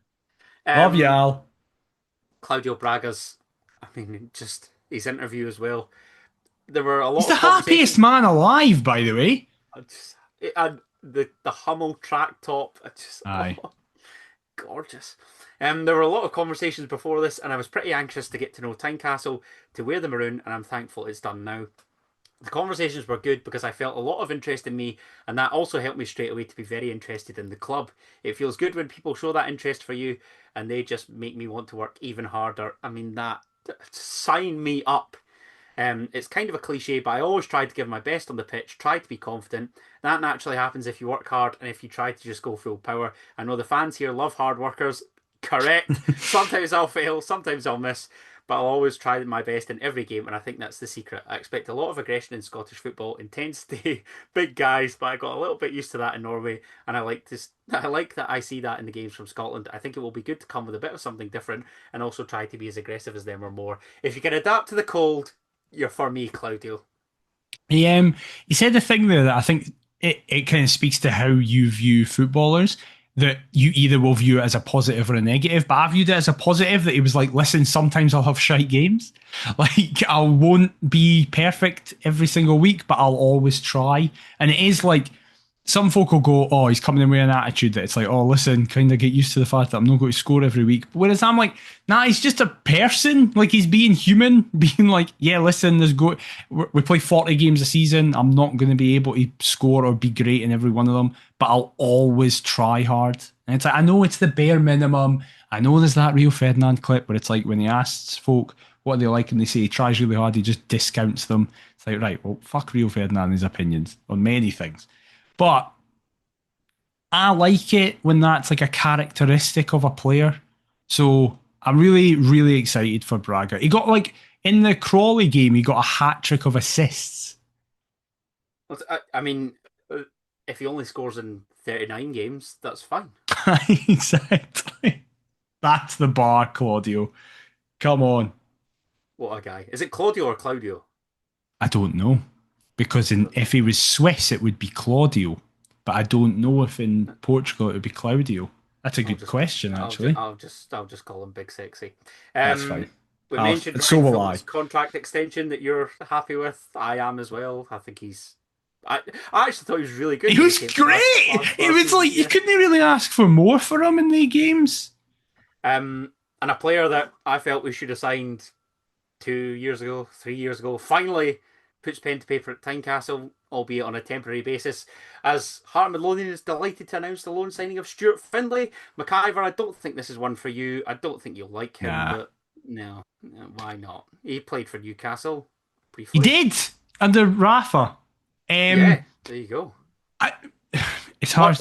Love you, Al. Claudio Braga's, just his interview as well. There were a lot. He's the happiest man alive, by the way. The Hummel track top. Aye. Gorgeous. There were a lot of conversations before this, and I was pretty anxious to get to know Tynecastle, to wear the maroon, and I'm thankful it's done now. The conversations were good because I felt a lot of interest in me, and that also helped me straight away to be very interested in the club. It feels good when people show that interest for you, and they just make me want to work even harder. That sign me up. It's kind of a cliche, but I always try to give my best on the pitch, try to be confident. That naturally happens if you work hard and if you try to just go full power. I know the fans here love hard workers. Correct. Sometimes I'll fail, sometimes I'll miss, but I'll always try my best in every game, and I think that's the secret. I expect a lot of aggression in Scottish football, intensity, big guys, but I got a little bit used to that in Norway, and I like that I see that in the games from Scotland. I think it will be good to come with a bit of something different and also try to be as aggressive as them or more. If you can adapt to the cold, you're for me, Claudio. He said the thing there that I think it kind of speaks to how you view footballers, that you either will view it as a positive or a negative, but I viewed it as a positive, that he was like, listen, sometimes I'll have shite games. Like, I won't be perfect every single week, but I'll always try. And it is like, some folk will go, oh, he's coming in with an attitude that it's like, oh, listen, kind of get used to the fact that I'm not going to score every week. Whereas I'm like, nah, he's just a person. Like, he's being human, being like, yeah, listen, we play 40 games a season. I'm not going to be able to score or be great in every one of them, but I'll always try hard. And it's like, I know it's the bare minimum. I know there's that Rio Ferdinand clip where it's like, when he asks folk what they like and they say he tries really hard, he just discounts them. It's like, right, well, fuck Rio Ferdinand and his opinions on many things. But I like it when that's like a characteristic of a player. So I'm really, really excited for Braga. He got in the Crawley game, he got a hat trick of assists. I mean, if he only scores in 39 games, that's fine. Exactly. That's the bar, Claudio. Come on. What a guy. Is it Claudio or Claudio? I don't know. Because if he was Swiss, it would be Claudio. But I don't know if in Portugal it would be Claudio. That's a good question, actually. I'll just call him Big Sexy. That's fine. We mentioned so will I. Contract extension that you're happy with. I am as well. I think I actually thought he was really good. He was great. It was like you couldn't really ask for more for him in the games. And a player that I felt we should have signed 2 years ago, 3 years ago, finally puts pen to paper at Tynecastle, albeit on a temporary basis, as Heart Midlothian is delighted to announce the loan signing of Stuart Finley. McIver, I don't think this is one for you. I don't think you'll like him, but no, why not? He played for Newcastle briefly. He did, under Rafa. Yeah, there you go. It's hard.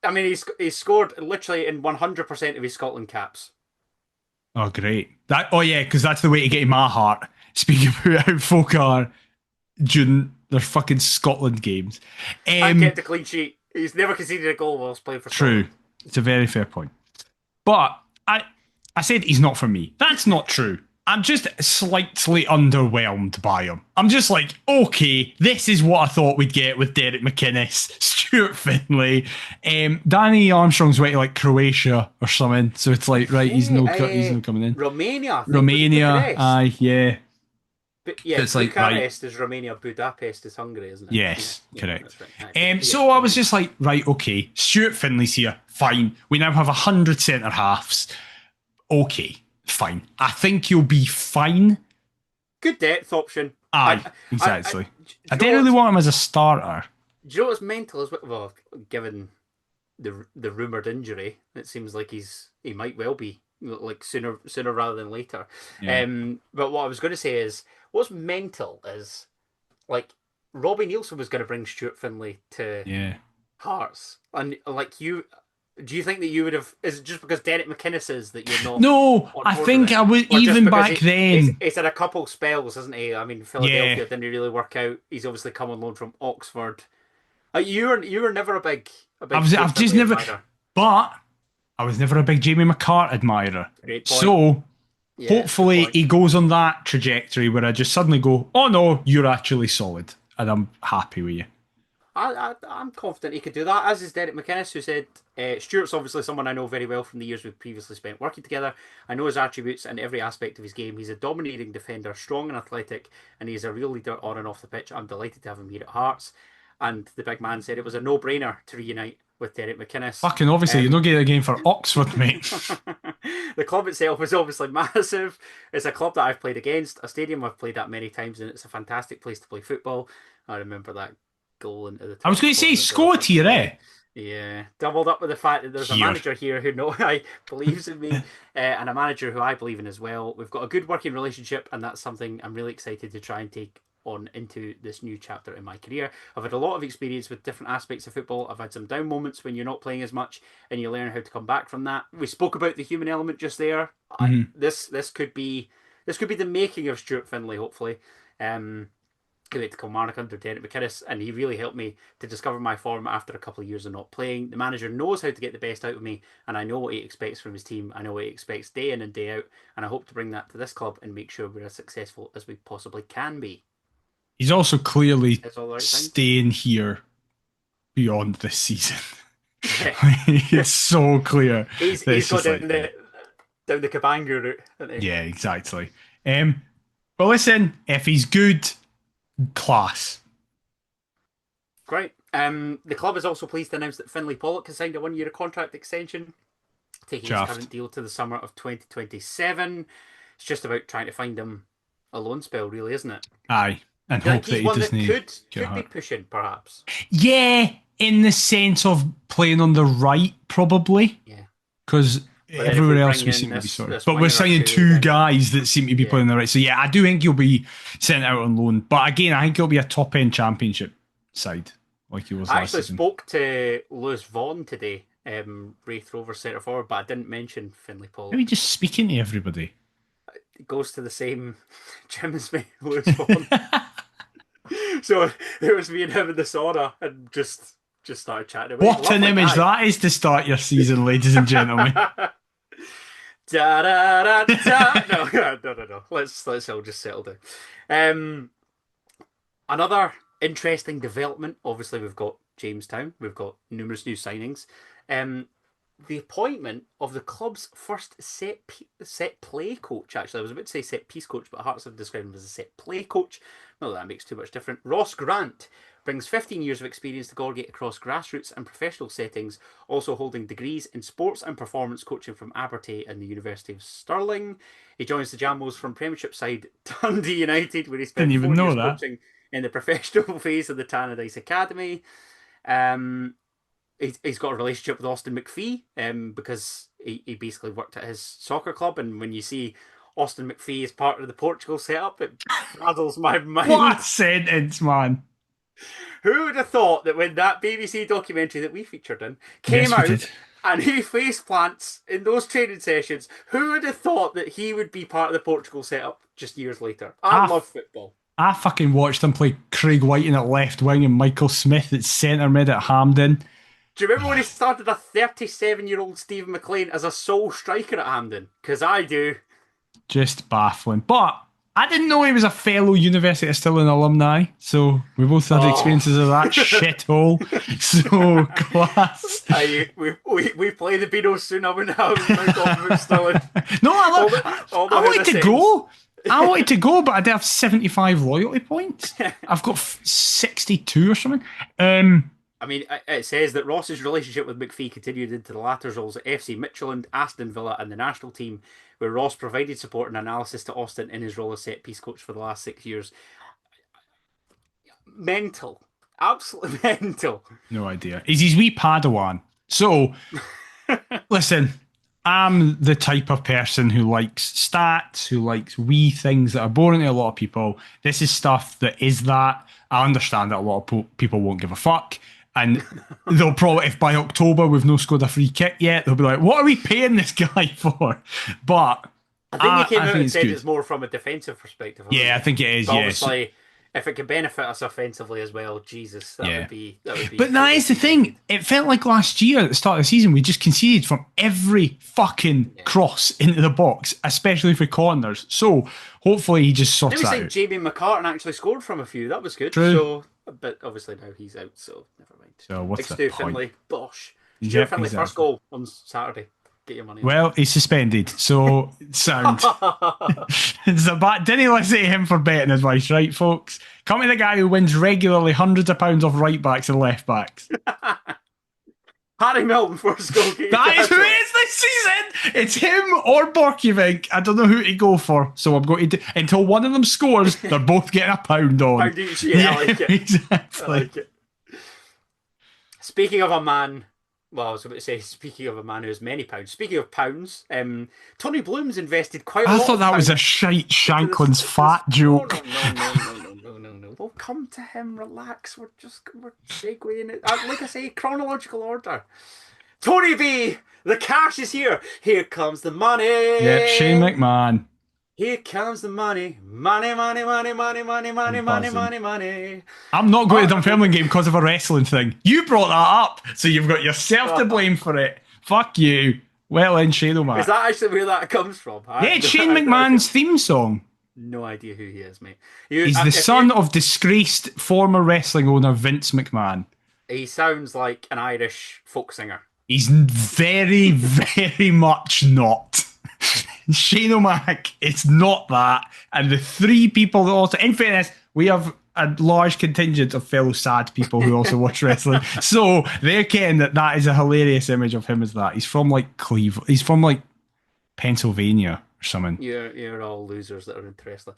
I mean, he's scored literally in 100% of his Scotland caps. Oh, great. Because that's the way to get in my heart. Speaking about how folk are during their fucking Scotland games. And kept a clean sheet. He's never conceded a goal whilst playing for Scotland. True. It's a very fair point. But I said he's not for me. That's not true. I'm just slightly underwhelmed by him. I'm just like, okay, this is what I thought we'd get with Derek McInnes, Stuart Finley. Danny Armstrong's way to Croatia or something. So it's like, right, he's no coming in. Romania. Aye, yeah. But yeah, it's Bucharest is Romania, Budapest is Hungary, isn't it? Yes, yeah, correct. Right. So I was just like, right, okay, Stuart Finley's here, fine. We now have 100 centre halves. Okay, fine. I think you'll be fine. Good depth option. Aye, exactly. I didn't really want him as a starter. Do you know what's mental as well? Well, given the rumoured injury, it seems like he might well be sooner rather than later. Yeah. But what I was going to say is, what's mental is Robbie Nielsen was going to bring Stuart Finley to Hearts, and do you think that you would have? Is it just because Derek McInnes is that you're not? No, I think I would even back then. He's had a couple spells, hasn't he? I mean, Philadelphia didn't really work out. He's obviously come on loan from Oxford. You were never a big. I've just never, admirer. But I was never a big Jamie McCart admirer. So hopefully he goes on that trajectory where I just suddenly go, oh no, you're actually solid, and I'm happy with you. I'm confident he could do that, as is Derek McInnes, who said, Stuart's obviously someone I know very well from the years we've previously spent working together. I know his attributes and every aspect of his game. He's a dominating defender, strong and athletic, and he's a real leader on and off the pitch. I'm delighted to have him here at Hearts. And the big man said it was a no-brainer to reunite with Derek McInnes. Fucking obviously, you're not getting a game for Oxford, mate. The club itself is obviously massive. It's a club that I've played against, a stadium I've played at many times, and it's a fantastic place to play football. I remember that goal into the top. I was going to say, scored here, eh? Yeah, doubled up with the fact that there's a manager here who believes in me, and a manager who I believe in as well. We've got a good working relationship, and that's something I'm really excited to try and take on into this new chapter in my career. I've had a lot of experience with different aspects of football. I've had some down moments when you're not playing as much, and you learn how to come back from that. We spoke about the human element just there. This could be the making of Stuart Finley, hopefully. He went to Kilmarnock under Derek McInnes, and he really helped me to discover my form after a couple of years of not playing. The manager knows how to get the best out of me, and I know what he expects from his team. I know what he expects day in and day out, and I hope to bring that to this club and make sure we're as successful as we possibly can be. He's also clearly staying here beyond this season. It's so clear. He's got down the Kabanga route, hasn't he? Yeah, exactly. But listen, if he's good, class. Great. The club is also pleased to announce that Finley Pollock has signed a 1-year contract extension, taking his current deal to the summer of 2027. It's just about trying to find him a loan spell, really, isn't it? Aye. And hope that he doesn't could be pushing, perhaps. Yeah, in the sense of playing on the right, probably. Yeah. Because everywhere else we seem to be sorted. But we're signing two guys that seem to be playing on the right. So yeah, I do think he'll be sent out on loan. But again, I think he'll be a top-end championship side, like he was last season. I actually spoke to Lewis Vaughan today, Wraith Rovers centre forward, but I didn't mention Finley Paul. Maybe just speaking to everybody. He goes to the same gym as me, Lewis Vaughan. So it was me and him in the sauna and just started chatting away. What an image that is to start your season, ladies and gentlemen. Da, da, da, da. No. Let's all just settle down. Another interesting development. Obviously, we've got Jamestown. We've got numerous new signings. The appointment of the club's first set play coach. Actually, I was about to say set piece coach, but Hearts have described him as a set play coach. Not that that makes too much difference. Ross Grant brings 15 years of experience to Gorgate across grassroots and professional settings, also holding degrees in sports and performance coaching from Abertay and the University of Stirling. He joins the Jambos from Premiership side Dundee United, where he spent 4 years coaching in the professional phase of the Tannadice Academy. He's got a relationship with Austin McPhee because he basically worked at his soccer club, and when you see Austin McPhee as part of the Portugal setup, it rattles my mind. What a sentence, man. Who would have thought that when that BBC documentary that we featured in came out and he face plants in those training sessions, who would have thought that he would be part of the Portugal setup just years later? I love football. I fucking watched him play Craig Whiting at left wing and Michael Smith at centre mid at Hampden. Do you remember when he started a 37-year-old Stephen McLean as a sole striker at Hampden? Because I do. Just baffling. But I didn't know he was a fellow University of Stirling alumni, so we both had experiences of that shithole. So class. We play the Beatles soon. I wouldn't have about Stirling. No, I wanted to go. I wanted to go, but I did have 75 loyalty points. I've got 62 or something. I mean, it says that Ross's relationship with McPhee continued into the latter roles at FC Midtjylland, Aston Villa and the national team, where Ross provided support and analysis to Austin in his role as set-piece coach for the last 6 years. Mental. Absolutely mental. No idea. He's his wee Padawan. So, listen, I'm the type of person who likes stats, who likes wee things that are boring to a lot of people. This is stuff that is that. I understand that a lot of people won't give a fuck. And they'll probably, if by October we've not scored a free kick yet, they'll be like, what are we paying this guy for? But I think he came out and said it's more from a defensive perspective. Yeah, I think it is, yes. Obviously, if it could benefit us offensively as well, Jesus, that would be. But that is the thing. It felt like last year at the start of the season, we just conceded from every fucking cross into the box, especially for corners. So hopefully he just sorts that out. Jamie McCartan actually scored from a few. That was good. True. So, but obviously now he's out, so never mind. So what's the Stuart point? Finley, bosh. Stuart Finley first goal on Saturday. Get your money. Well, he's suspended, so sound. It's a bad. Didn't he listen to him for betting advice, right, folks? Come to the guy who wins regularly hundreds of pounds off right backs and left backs. Harry Milton first goal. That is who it is this season. It's him or Borkjevic. I don't know who to go for, so I'm going to until one of them scores. They're both getting a pound on. Pound each, yeah, I like it. Exactly. I like it. Speaking of a man. Well, I was about to say, speaking of a man who has many pounds. Speaking of pounds, Tony Bloom's invested quite a lot. I thought that was a shite Shankland's fat joke. No. We'll come to him. Relax. We're segueing it. Like I say, chronological order. Tony B, the cash is here. Here comes the money. Yep, Shane McMahon. Here comes the money. Money. I'm not going to Dunfermline game because of a wrestling thing. You brought that up, so you've got yourself to blame for it. Fuck you. Well in, Shane O'Mac. Is that actually where that comes from? Yeah, it's Shane McMahon's theme song. No idea who he is, mate. He's the son of disgraced former wrestling owner Vince McMahon. He sounds like an Irish folk singer. He's very, very much not. Shane O'Mac, it's not that. And the three people that also, in fairness, we have a large contingent of fellow sad people who also watch wrestling. So they're getting that is a hilarious image of him as that. He's from like Cleveland. He's from like Pennsylvania or something. You're all losers that are into wrestling.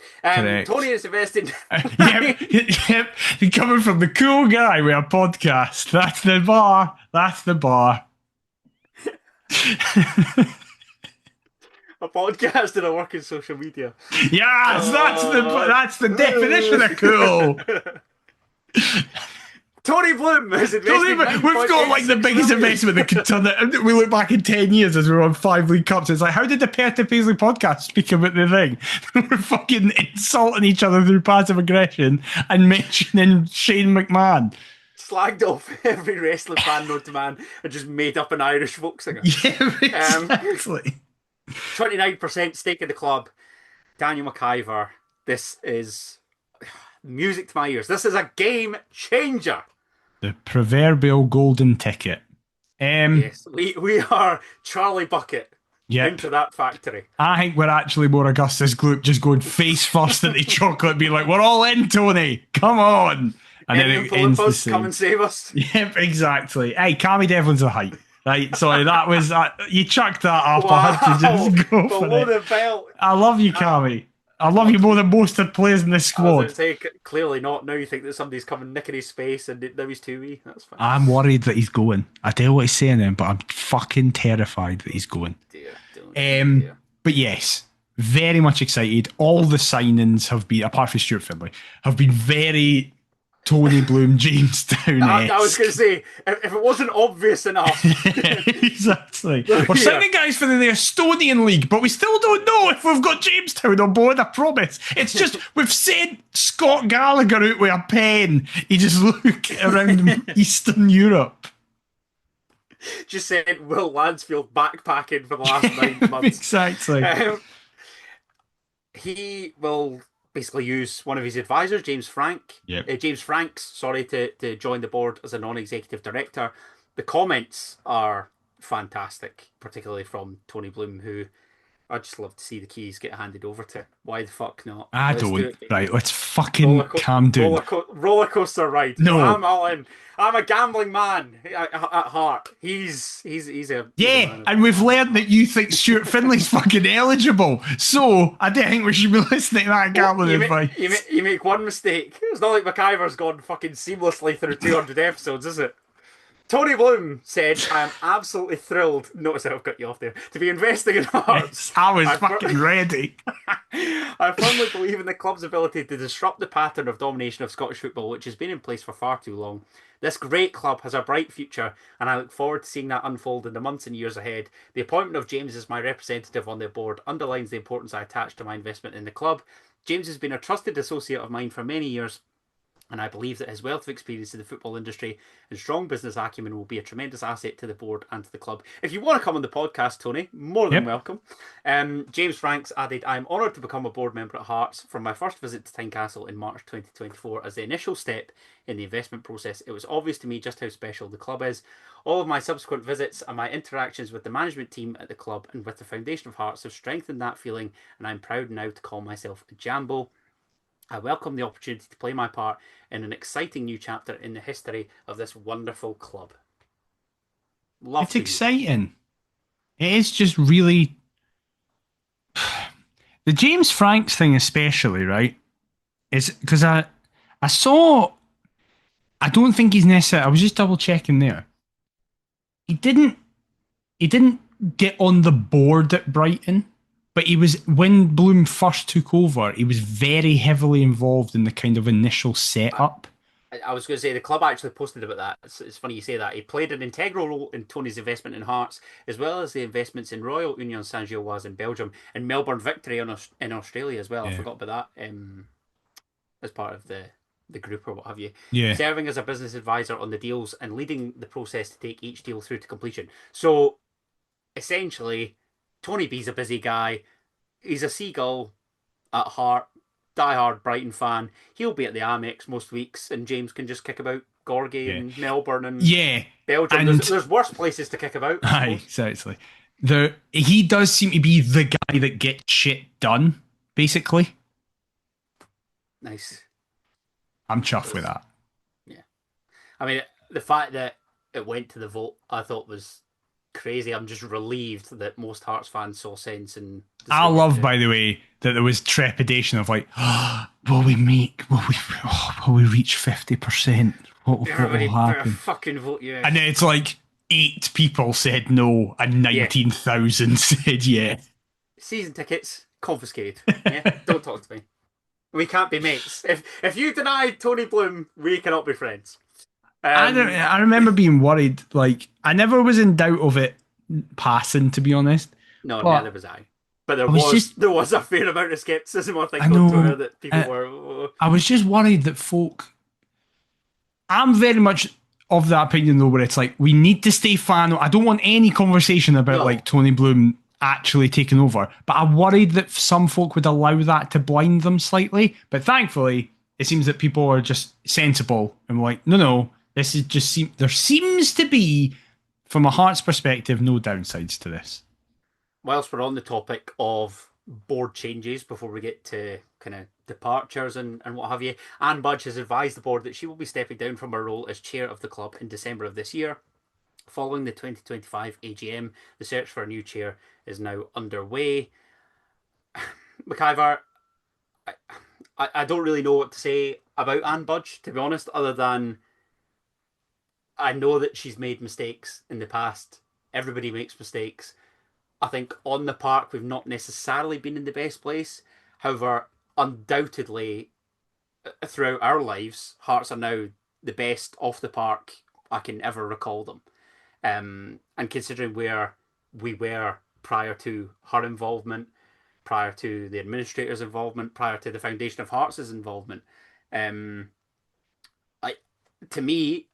Tony is invested. Yep. He's coming from the cool guy with a podcast. That's the bar. A podcast and a work in social media. Yes, that's the definition of cool. Tony Bloom has invested We've got like the biggest investment that could turn it. We look back in 10 years as we're on 5 League Cups. It's like, how did the Perth to Paisley podcast speak about the thing? We're fucking insulting each other through passive aggression and mentioning Shane McMahon. Slagged off every wrestling fan known to man and just made up an Irish folk singer. Yeah, exactly. 29% stake in the club. Daniel McIver. This is music to my ears. This is a game changer. The proverbial golden ticket. Yes, we are Charlie Bucket into that factory. I think we're actually more Augustus Gloop just going face first at the chocolate, being like, we're all in, Tony. Come on. And then it ends the same. Come and save us. Yep, exactly. Hey, Cammy Devlin's a height. Right, sorry, that was... you chucked that up. Wow. I had to just go for Below it. the belt. I love you, Cammy. I love you more than most of the players in this squad. Clearly not. Now you think that somebody's coming nicking his space and now he's too wee. That's fine. I'm worried that he's going. I tell you what he's saying then, but I'm fucking terrified that he's going. Dear. But yes, very much excited. All the signings have been, apart from Stuart Finley, have been very Tony Bloom, Jamestown. I was going to say, if it wasn't obvious enough. Exactly. We're signing guys for the Estonian League, but we still don't know if we've got Jamestown on board, I promise. It's just, we've sent Scott Gallagher out with a pen. He just look around Eastern Europe. Just sent Will Lansfield backpacking for the last 9 months. Exactly. He will basically use one of his advisors, James Franks, to join the board as a non-executive director. The comments are fantastic, particularly from Tony Bloom, who I'd just love to see the keys get handed over to. Why the fuck not? Right, let's fucking calm down. Roller coaster ride. No. I'm all in. I'm a gambling man at heart. He's a and we've learned that you think Stuart Finley's fucking eligible. So I don't think we should be listening to that gambling advice. You make one mistake. It's not like McIver's gone fucking seamlessly through 200 episodes, is it? Tony Bloom said, I am absolutely thrilled, notice I've got you off there, to be investing in Hearts. I was fucking ready. I firmly believe in the club's ability to disrupt the pattern of domination of Scottish football, which has been in place for far too long. This great club has a bright future, and I look forward to seeing that unfold in the months and years ahead. The appointment of James as my representative on the board underlines the importance I attach to my investment in the club. James has been a trusted associate of mine for many years, and I believe that his wealth of experience in the football industry and strong business acumen will be a tremendous asset to the board and to the club. If you want to come on the podcast, Tony, more than welcome. James Franks added, I am honoured to become a board member at Hearts. From my first visit to Tynecastle in March 2024 as the initial step in the investment process, it was obvious to me just how special the club is. All of my subsequent visits and my interactions with the management team at the club and with the foundation of Hearts have strengthened that feeling, and I'm proud now to call myself a Jambo. I welcome the opportunity to play my part in an exciting new chapter in the history of this wonderful club. It's exciting. It is just really... The James Franks thing especially, right, is because I saw... I don't think he's necessarily... I was just double checking there. He didn't get on the board at Brighton. But he was, when Bloom first took over, he was very heavily involved in the kind of initial setup. I was going to say, the club actually posted about that. It's funny you say that. He played an integral role in Tony's investment in Hearts, as well as the investments in Royal Union Saint-Gilloise in Belgium, and Melbourne Victory in Australia as well. Yeah. I forgot about that as part of the group or what have you. Yeah. Serving as a business advisor on the deals and leading the process to take each deal through to completion. So, essentially... Tony B's a busy guy. He's a seagull at heart, diehard Brighton fan. He'll be at the Amex most weeks, and James can just kick about Gorgie and Melbourne and Belgium. And there's worse places to kick about. Aye, exactly. He does seem to be the guy that gets shit done, basically. Nice. I'm chuffed with that. Yeah. I mean, the fact that it went to the vote, I thought was... crazy. I'm just relieved that most Hearts fans saw sense and I love, by the way, that there was trepidation of like, will we reach 50%? What will happen? Fucking vote yes. And then it's like 8 people said no and 19,000 said yeah. Season tickets confiscated. Yeah, don't talk to me. We can't be mates. If you deny Tony Bloom, we cannot be friends. I remember being worried. Like, I never was in doubt of it passing, to be honest. No, But neither was I. But there was a fair amount of skepticism, I think, I on Twitter know. that people were. "Oh." I was just worried that folk. I'm very much of that opinion though, where it's like we need to stay fan. I don't want any conversation about No. like Tony Bloom actually taking over, but I'm worried that some folk would allow that to blind them slightly. But thankfully, it seems that people are just sensible and like, no, this is just there seems to be, from a Hearts perspective, no downsides to this. Whilst we're on the topic of board changes, before we get to kind of departures and what have you, Anne Budge has advised the board that she will be stepping down from her role as chair of the club in December of this year. Following the 2025 AGM, the search for a new chair is now underway. McIver, I don't really know what to say about Anne Budge, to be honest, other than I know that she's made mistakes in the past. Everybody makes mistakes. I think on the park, we've not necessarily been in the best place. However, undoubtedly, throughout our lives, Hearts are now the best off the park I can ever recall them. And considering where we were prior to her involvement, prior to the administrator's involvement, prior to the Foundation of Hearts' involvement, to me,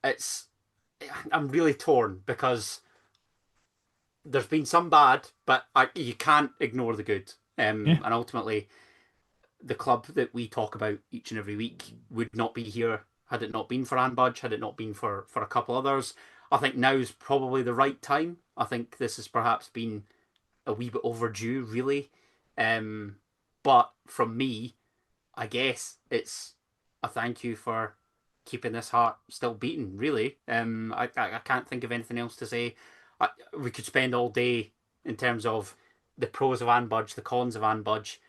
I'm really torn because there's been some bad, but you can't ignore the good. And ultimately, the club that we talk about each and every week would not be here had it not been for Anne Budge, had it not been for a couple others. I think now's probably the right time. I think this has perhaps been a wee bit overdue, really. But from me, I guess it's a thank you for keeping this heart still beating, really. I can't think of anything else to say. We could spend all day in terms of the pros of Anne Budge, the cons of Anne Budge,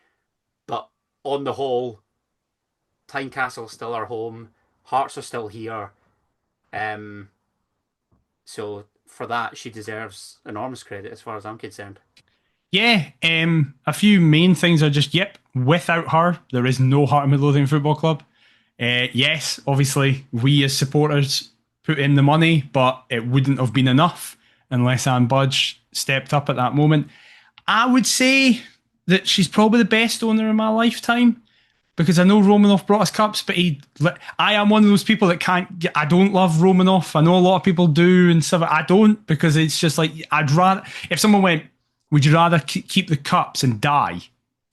but on the whole, Tynecastle is still our home. Hearts are still here. So for that, she deserves enormous credit as far as I'm concerned. Yeah, a few main things are just, without her, there is no Heart of Midlothian Football Club. Yes, obviously, we as supporters put in the money, but it wouldn't have been enough unless Anne Budge stepped up at that moment. I would say that she's probably the best owner in my lifetime, because I know Romanoff brought us cups, but I am one of those people that I don't love Romanoff. I know a lot of people do and stuff. I don't, because it's just like, I'd rather, if someone went, would you rather keep the cups and die?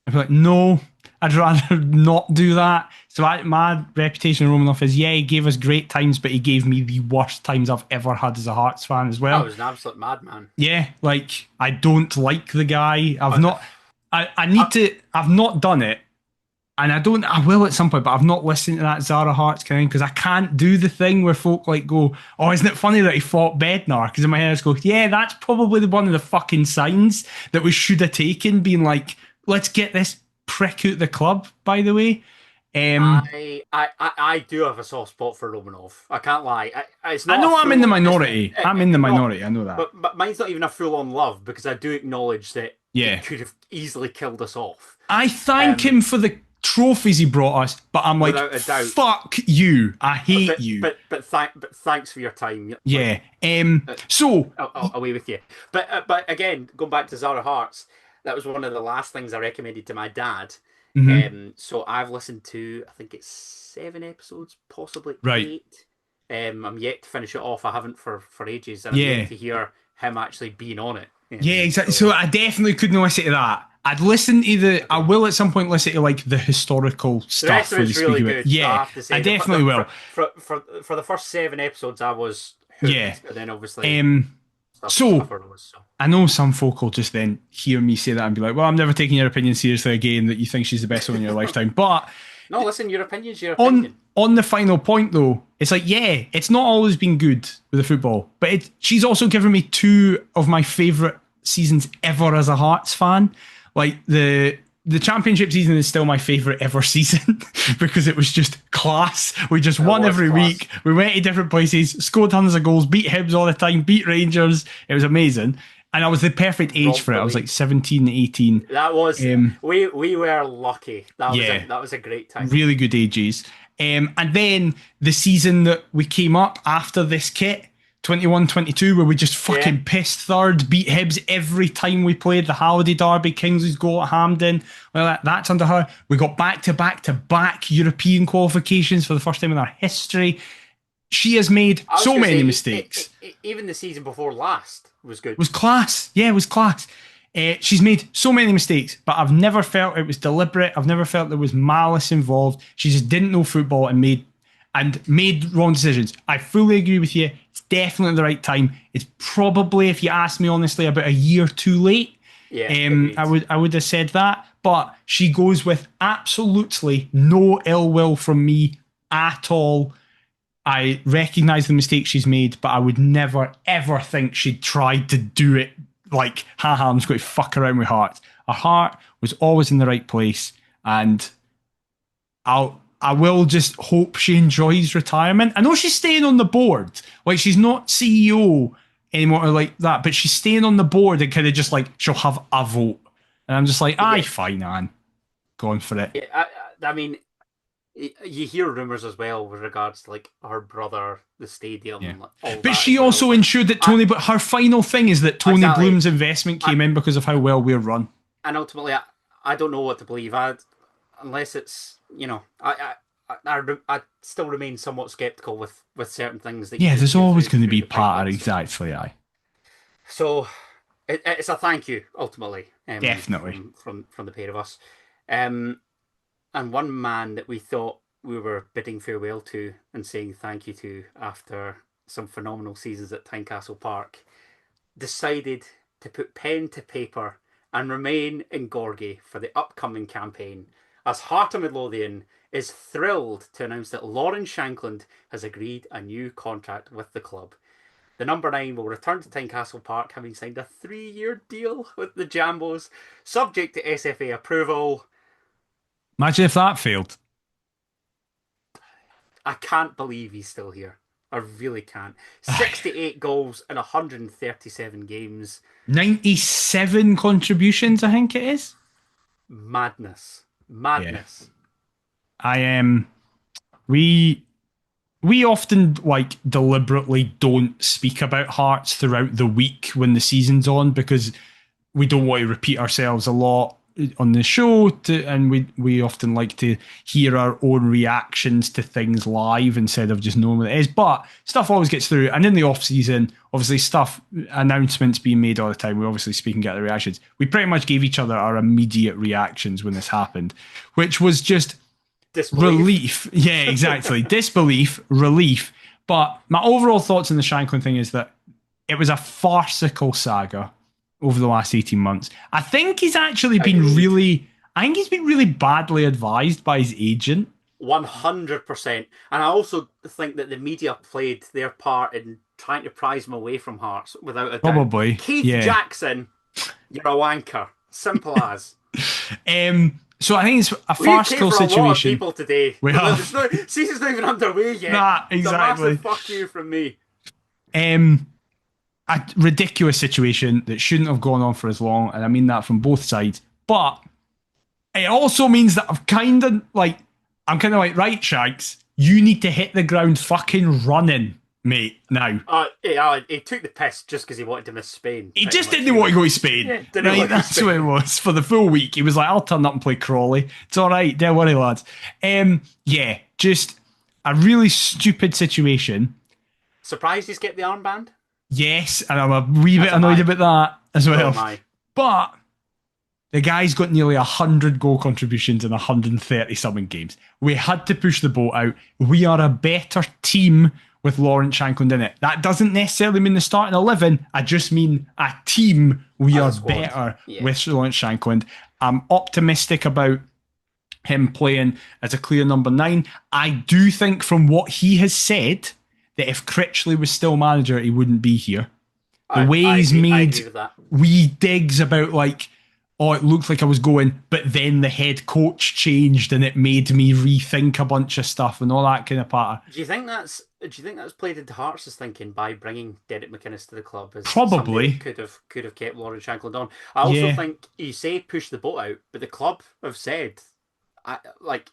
I'd be like, no, I'd rather not do that. So my reputation of Romanoff is, he gave us great times, but he gave me the worst times I've ever had as a Hearts fan as well. I was an absolute madman. Yeah, like, I don't like the guy. I've not done it. And I will at some point, but I've not listened to that Zara Hearts kind of thing, because I can't do the thing where folk like go, oh, isn't it funny that he fought Bednar? Because in my head I just go, yeah, that's probably one of the fucking signs that we should have taken, being like, let's get this prick out the club, by the way. I do have a soft spot for Romanov. I can't lie. It's not. I know I'm in the minority. I'm in the minority. I know that. But mine's not even a full-on love, because I do acknowledge that he could have easily killed us off. I thank him for the trophies he brought us, but I'm like, fuck you. I hate you. But thanks for your time. Yeah. So away with you. But again, going back to Zara Hearts, that was one of the last things I recommended to my dad. Mm-hmm. So I've listened to, I think it's 7 episodes, possibly 8. I'm yet to finish it off. I haven't for ages, and I'm yet to hear him actually being on it. Yeah, exactly. So I definitely couldn't listen to that. I will at some point listen to like the historical stuff. The rest of it's really good. Yeah, I have to say. I definitely will. For the first 7 episodes, I was hooked, and then obviously. I know some folk will just then hear me say that and be like, well, I'm never taking your opinion seriously again, that you think she's the best one in your lifetime. But no, listen, your opinion's your opinion. On the final point, though, it's like, it's not always been good with the football, but she's also given me 2 of my favourite seasons ever as a Hearts fan. Like, the championship season is still my favourite ever season because it was just class. We just won every week. We went to different places, scored tons of goals, beat Hibs all the time, beat Rangers. It was amazing. And I was the perfect age for it. I was like 17, 18. That was, we were lucky. That was a great time. Really good ages. And then the season that we came up after this kit, 21-22, where we just fucking pissed third, beat Hibs every time we played the Halliday Derby, Kingsley's goal at Hampden. Well, that's under her. We got back-to-back European qualifications for the first time in our history. She has made so many mistakes. Even the season before last was good. It was class. Yeah, it was class. She's made so many mistakes, but I've never felt it was deliberate. I've never felt there was malice involved. She just didn't know football and made wrong decisions. I fully agree with you. It's definitely the right time. It's probably, if you ask me honestly, about a year too late. Yeah, I would have said that. But she goes with absolutely no ill will from me at all. I recognise the mistakes she's made, but I would never, ever think she'd tried to do it like, haha, I'm just going to fuck around with Hearts. Her heart was always in the right place, and I will just hope she enjoys retirement. I know she's staying on the board. Like, she's not CEO anymore or like that, but she's staying on the board and kind of just like, she'll have a vote. And I'm just like, aye, fine, Anne. Going for it. Yeah, I mean, you hear rumours as well with regards to like her brother, the stadium, and all that. But she also ensured that Tony. But her final thing is that Tony Bloom's investment came in because of how well we're run. And ultimately, I don't know what to believe. Unless it's, you know, I still remain somewhat sceptical with certain things. That there's always going to be part of exactly. Aye. So it's a thank you ultimately. Definitely from the pair of us. And one man that we thought we were bidding farewell to and saying thank you to after some phenomenal seasons at Tynecastle Park decided to put pen to paper and remain in Gorgie for the upcoming campaign, as Heart of Midlothian is thrilled to announce that Lauren Shankland has agreed a new contract with the club. The number 9 will return to Tynecastle Park, having signed a 3-year deal with the Jambos, subject to SFA approval. Imagine if that failed. I can't believe he's still here. I really can't. 68 goals in 137 games. 97 contributions, I think it is. Madness. Yeah. We often like deliberately don't speak about Hearts throughout the week when the season's on because we don't want to repeat ourselves a lot on the show, and we often like to hear our own reactions to things live instead of just knowing what it is. But stuff always gets through, and in the off season, obviously announcements being made all the time. We obviously speak and get the reactions. We pretty much gave each other our immediate reactions when this happened, which was just disbelief. Relief. Yeah, exactly. Disbelief, relief. But my overall thoughts on the Shankland thing is that it was a farcical saga over the last 18 months. I think he's actually been really badly advised by his agent. 100%. And I also think that the media played their part in trying to prize him away from Hearts without a doubt. Probably. Keith Jackson, you're a wanker. Simple as. So I think it's a farcical situation. A lot of people today. Season's not even underway yet. Nah, exactly. It's a massive fuck you from me. A ridiculous situation that shouldn't have gone on for as long, and I mean that from both sides. But it also means that I'm kind of like, right, Shanks, you need to hit the ground fucking running, mate, now. He took the piss just because he wanted to miss Spain. He just didn't want to go to Spain. Yeah, right? That's what it was. For the full week, he was like, I'll turn up and play Crawley. It's all right, don't worry, lads. Just a really stupid situation. Surprised he's get the armband? Yes, and I'm a wee bit annoyed about that as well. But the guy's got nearly 100 goal contributions in 130-something games. We had to push the boat out. We are a better team with Lawrence Shankland in it. That doesn't necessarily mean the starting 11. I just mean a team. We are better with Lawrence Shankland. I'm optimistic about him playing as a clear number 9. I do think from what he has said that if Critchley was still manager, he wouldn't be here. The way he's made wee digs about like, oh, it looked like I was going, but then the head coach changed and it made me rethink a bunch of stuff and all that kind of patter. Do you think that's played into Hearts' thinking by bringing Derek McInnes to the club? As probably could have kept Lawrence Shankland on. I also think you say push the boat out, but the club have said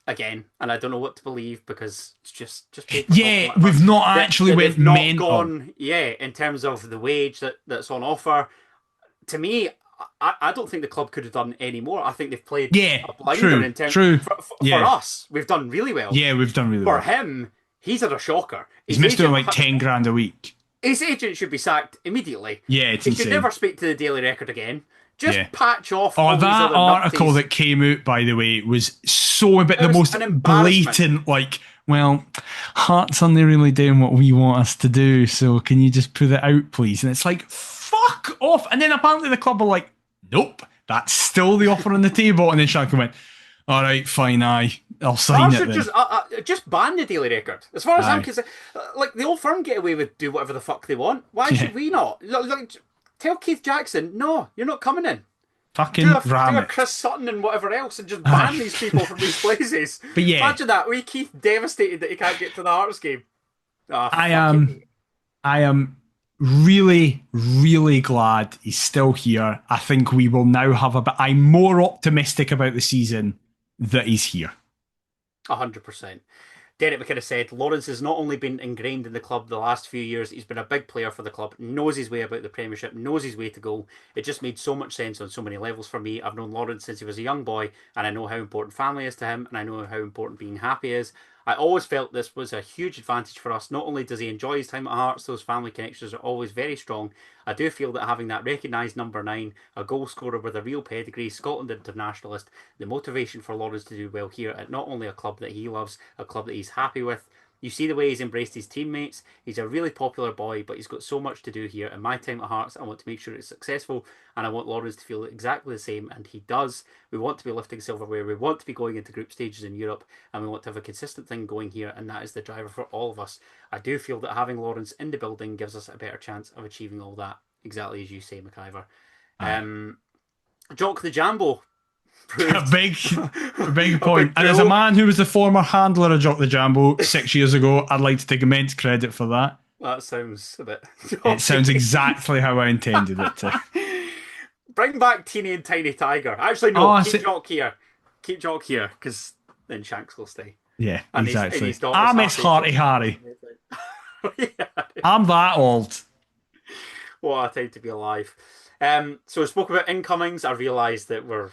again, and I don't know what to believe because it's just paper. Yeah, we've not actually went not mental. gone. Yeah, in terms of the wage that's on offer, to me, I don't think the club could have done any more. I think they've played a blinder in terms for us. We've done really well. Yeah, we've done really well. For him, he's had a shocker. He's missed doing like 10 grand a week. His agent should be sacked immediately. Yeah, it's insane. He should never speak to the Daily Record again. Just patch off. Oh, that article that came out, by the way, was so a bit the most blatant. Like, well, Hearts aren't really doing what we want us to do, so can you just put it out, please? And it's like, fuck off. And then apparently the club were like, nope, that's still the offer on the table. And then Shankland went, all right, fine, I'll sign it then. Just ban the Daily Record. As far as I'm concerned, like the Old Firm get away with do whatever the fuck they want. Why should we not? Like, tell Keith Jackson, no, you're not coming in. Fucking do a Chris Sutton and whatever else and just ban these people from these places. But yeah, imagine that. We Keith devastated that he can't get to the Hearts game. I am really, really glad he's still here. I think we will now have I'm more optimistic about the season that he's here. 100%. Derek McKenna said, Lawrence has not only been ingrained in the club the last few years, he's been a big player for the club, knows his way about the Premiership, knows his way to goal. It just made so much sense on so many levels for me. I've known Lawrence since he was a young boy, and I know how important family is to him, and I know how important being happy is. I always felt this was a huge advantage for us. Not only does he enjoy his time at Hearts, those family connections are always very strong. I do feel that having that recognised number 9, a goal scorer with a real pedigree, Scotland internationalist, the motivation for Lawrence to do well here at not only a club that he loves, a club that he's happy with. You see the way he's embraced his teammates. He's a really popular boy, but he's got so much to do here. In my time at Hearts, I want to make sure it's successful, and I want Lawrence to feel exactly the same, and he does. We want to be lifting silverware. We want to be going into group stages in Europe, and we want to have a consistent thing going here, and that is the driver for all of us. I do feel that having Lawrence in the building gives us a better chance of achieving all that, exactly as you say, McIver. Jock the Jambo. A big point. And as a man who was the former handler of Jock the Jambo 6 years ago, I'd like to take immense credit for that. That sounds a bit... It sounds exactly how I intended it to. Bring back Teeny and Tiny Tiger. Actually, no, keep Jock here. Keep Jock here, because then Shanks will stay. Yeah, and exactly. I miss Hearty Harry. I'm that old. What a time to be alive. So we spoke about incomings. I realised that we're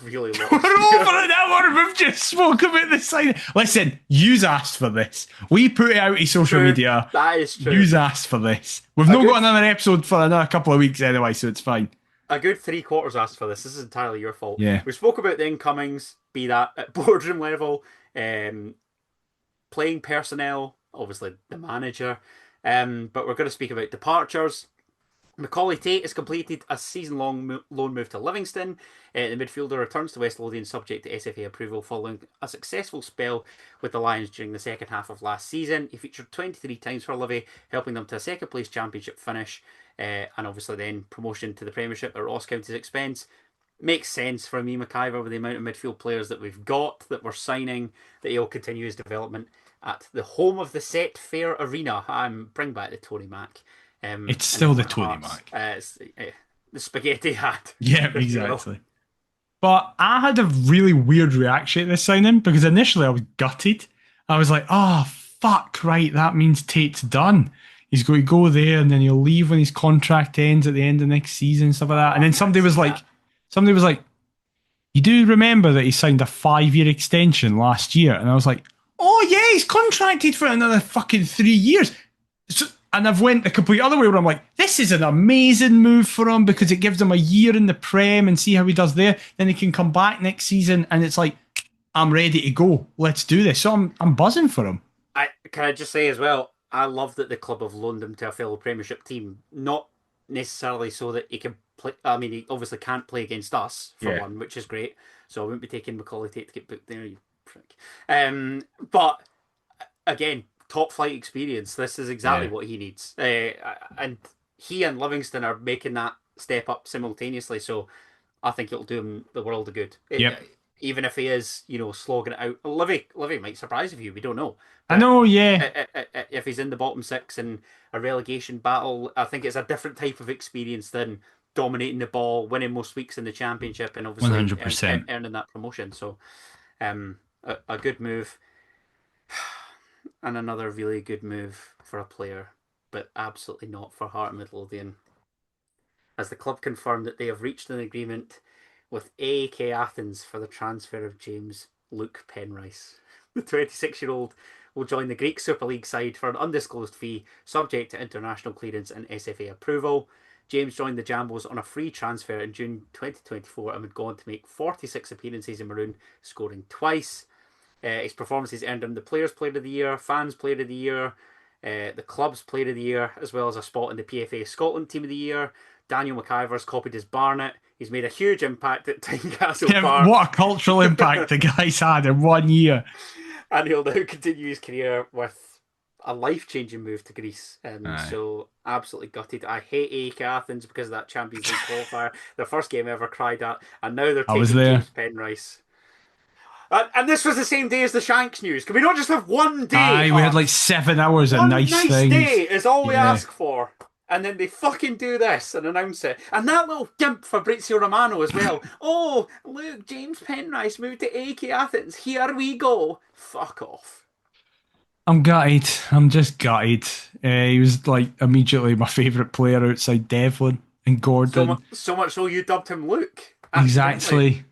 really lost. We're over an hour. We've just spoke about the sign. Listen, you's asked for this. We put it out on social media. That is true. You's asked for this. We've not got another episode for another couple of weeks anyway, so it's fine. A good 3/4 asked for this. This is entirely your fault. Yeah. We spoke about the incomings, be that at boardroom level, playing personnel, obviously the manager, but we're going to speak about departures. Macaulay Tate has completed a season-long loan move to Livingston. The midfielder returns to West Lothian subject to SFA approval following a successful spell with the Lions during the second half of last season. He featured 23 times for Livy, helping them to a second-place championship finish, and obviously then promotion to the Premiership at Ross County's expense. Makes sense for me, McIver, with the amount of midfield players that we've got, that we're signing, that he'll continue his development at the home of the Set Fair Arena. Bring back the Tony Mac. It's still the Tony Mac. It's the spaghetti hat. Yeah, exactly. But I had a really weird reaction to this signing because initially I was gutted. I was like, oh, fuck, right, that means Tate's done. He's going to go there and then he'll leave when his contract ends at the end of next season and stuff like that. And then somebody was like, you do remember that he signed a 5-year extension last year? And I was like, oh yeah, he's contracted for another fucking 3 years. And I've went the complete other way where I'm like, this is an amazing move for him because it gives him a year in the Prem and see how he does there. Then he can come back next season and it's like, I'm ready to go. Let's do this. So I'm buzzing for him. Can I just say as well, I love that the club have loaned him to a fellow Premiership team. Not necessarily so that he can play. I mean, he obviously can't play against us for one, which is great. So I wouldn't be taking Macaulay Tate to get booked there, you prick. But again, top flight experience. This is exactly what he needs. And he and Livingston are making that step up simultaneously. So I think it'll do him the world of good. Even if he is, slogging it out. Livy might surprise you. We don't know. But I know, yeah. If he's in the bottom 6 in a relegation battle, I think it's a different type of experience than dominating the ball, winning most weeks in the Championship, and obviously 100%. Earning that promotion. So A good move, and another really good move for a player, but absolutely not for Heart Midlothian, as the club confirmed that they have reached an agreement with AEK Athens for the transfer of James Luke Penrice. The 26-year-old will join the Greek Super League side for an undisclosed fee, subject to international clearance and SFA approval. James joined the Jambos on a free transfer in June 2024 and would go on to make 46 appearances in Maroon, scoring twice. His performances earned him the Players' Player of the Year, Fans' Player of the Year, the Club's Player of the Year, as well as a spot in the PFA Scotland Team of the Year. Daniel McIver's copied his Barnet. He's made a huge impact at Tynecastle Park. What a cultural impact the guy's had in 1 year. And he'll now continue his career with a life-changing move to Greece. So absolutely gutted. I hate AEK Athens because of that Champions League qualifier. Their first game ever cried at. And now they're taking James Penrice. And this was the same day as the Shanks news. Can we not just have one day? We had like 7 hours of nice things. One nice day is all we ask for. And then they fucking do this and announce it. And that little gimp Fabrizio Romano as well. Oh, look, James Penrice moved to AEK Athens. Here we go. Fuck off. I'm gutted. I'm just gutted. He was like immediately my favourite player outside Devlin and Gordon. So much so you dubbed him Luke. Exactly.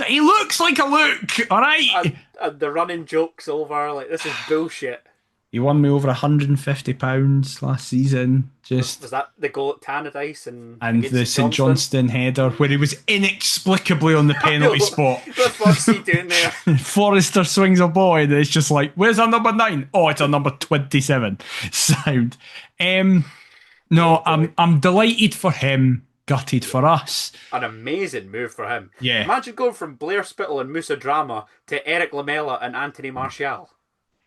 He looks like a Luke, all right? And the running joke's over. Like, this is bullshit. He won me over £150 last season. Was that the goal at Tannadice and the St Johnstone header where he was inexplicably on the penalty spot? What the fuck's he doing there? Forrester swings a ball and it's just like, where's our number 9? Oh, it's our number 27. Sound. No, I'm delighted for him. Gutted for us. An amazing move for him. Yeah. Imagine going from Blair Spittle and Musa Drama to Eric Lamela and Anthony Martial.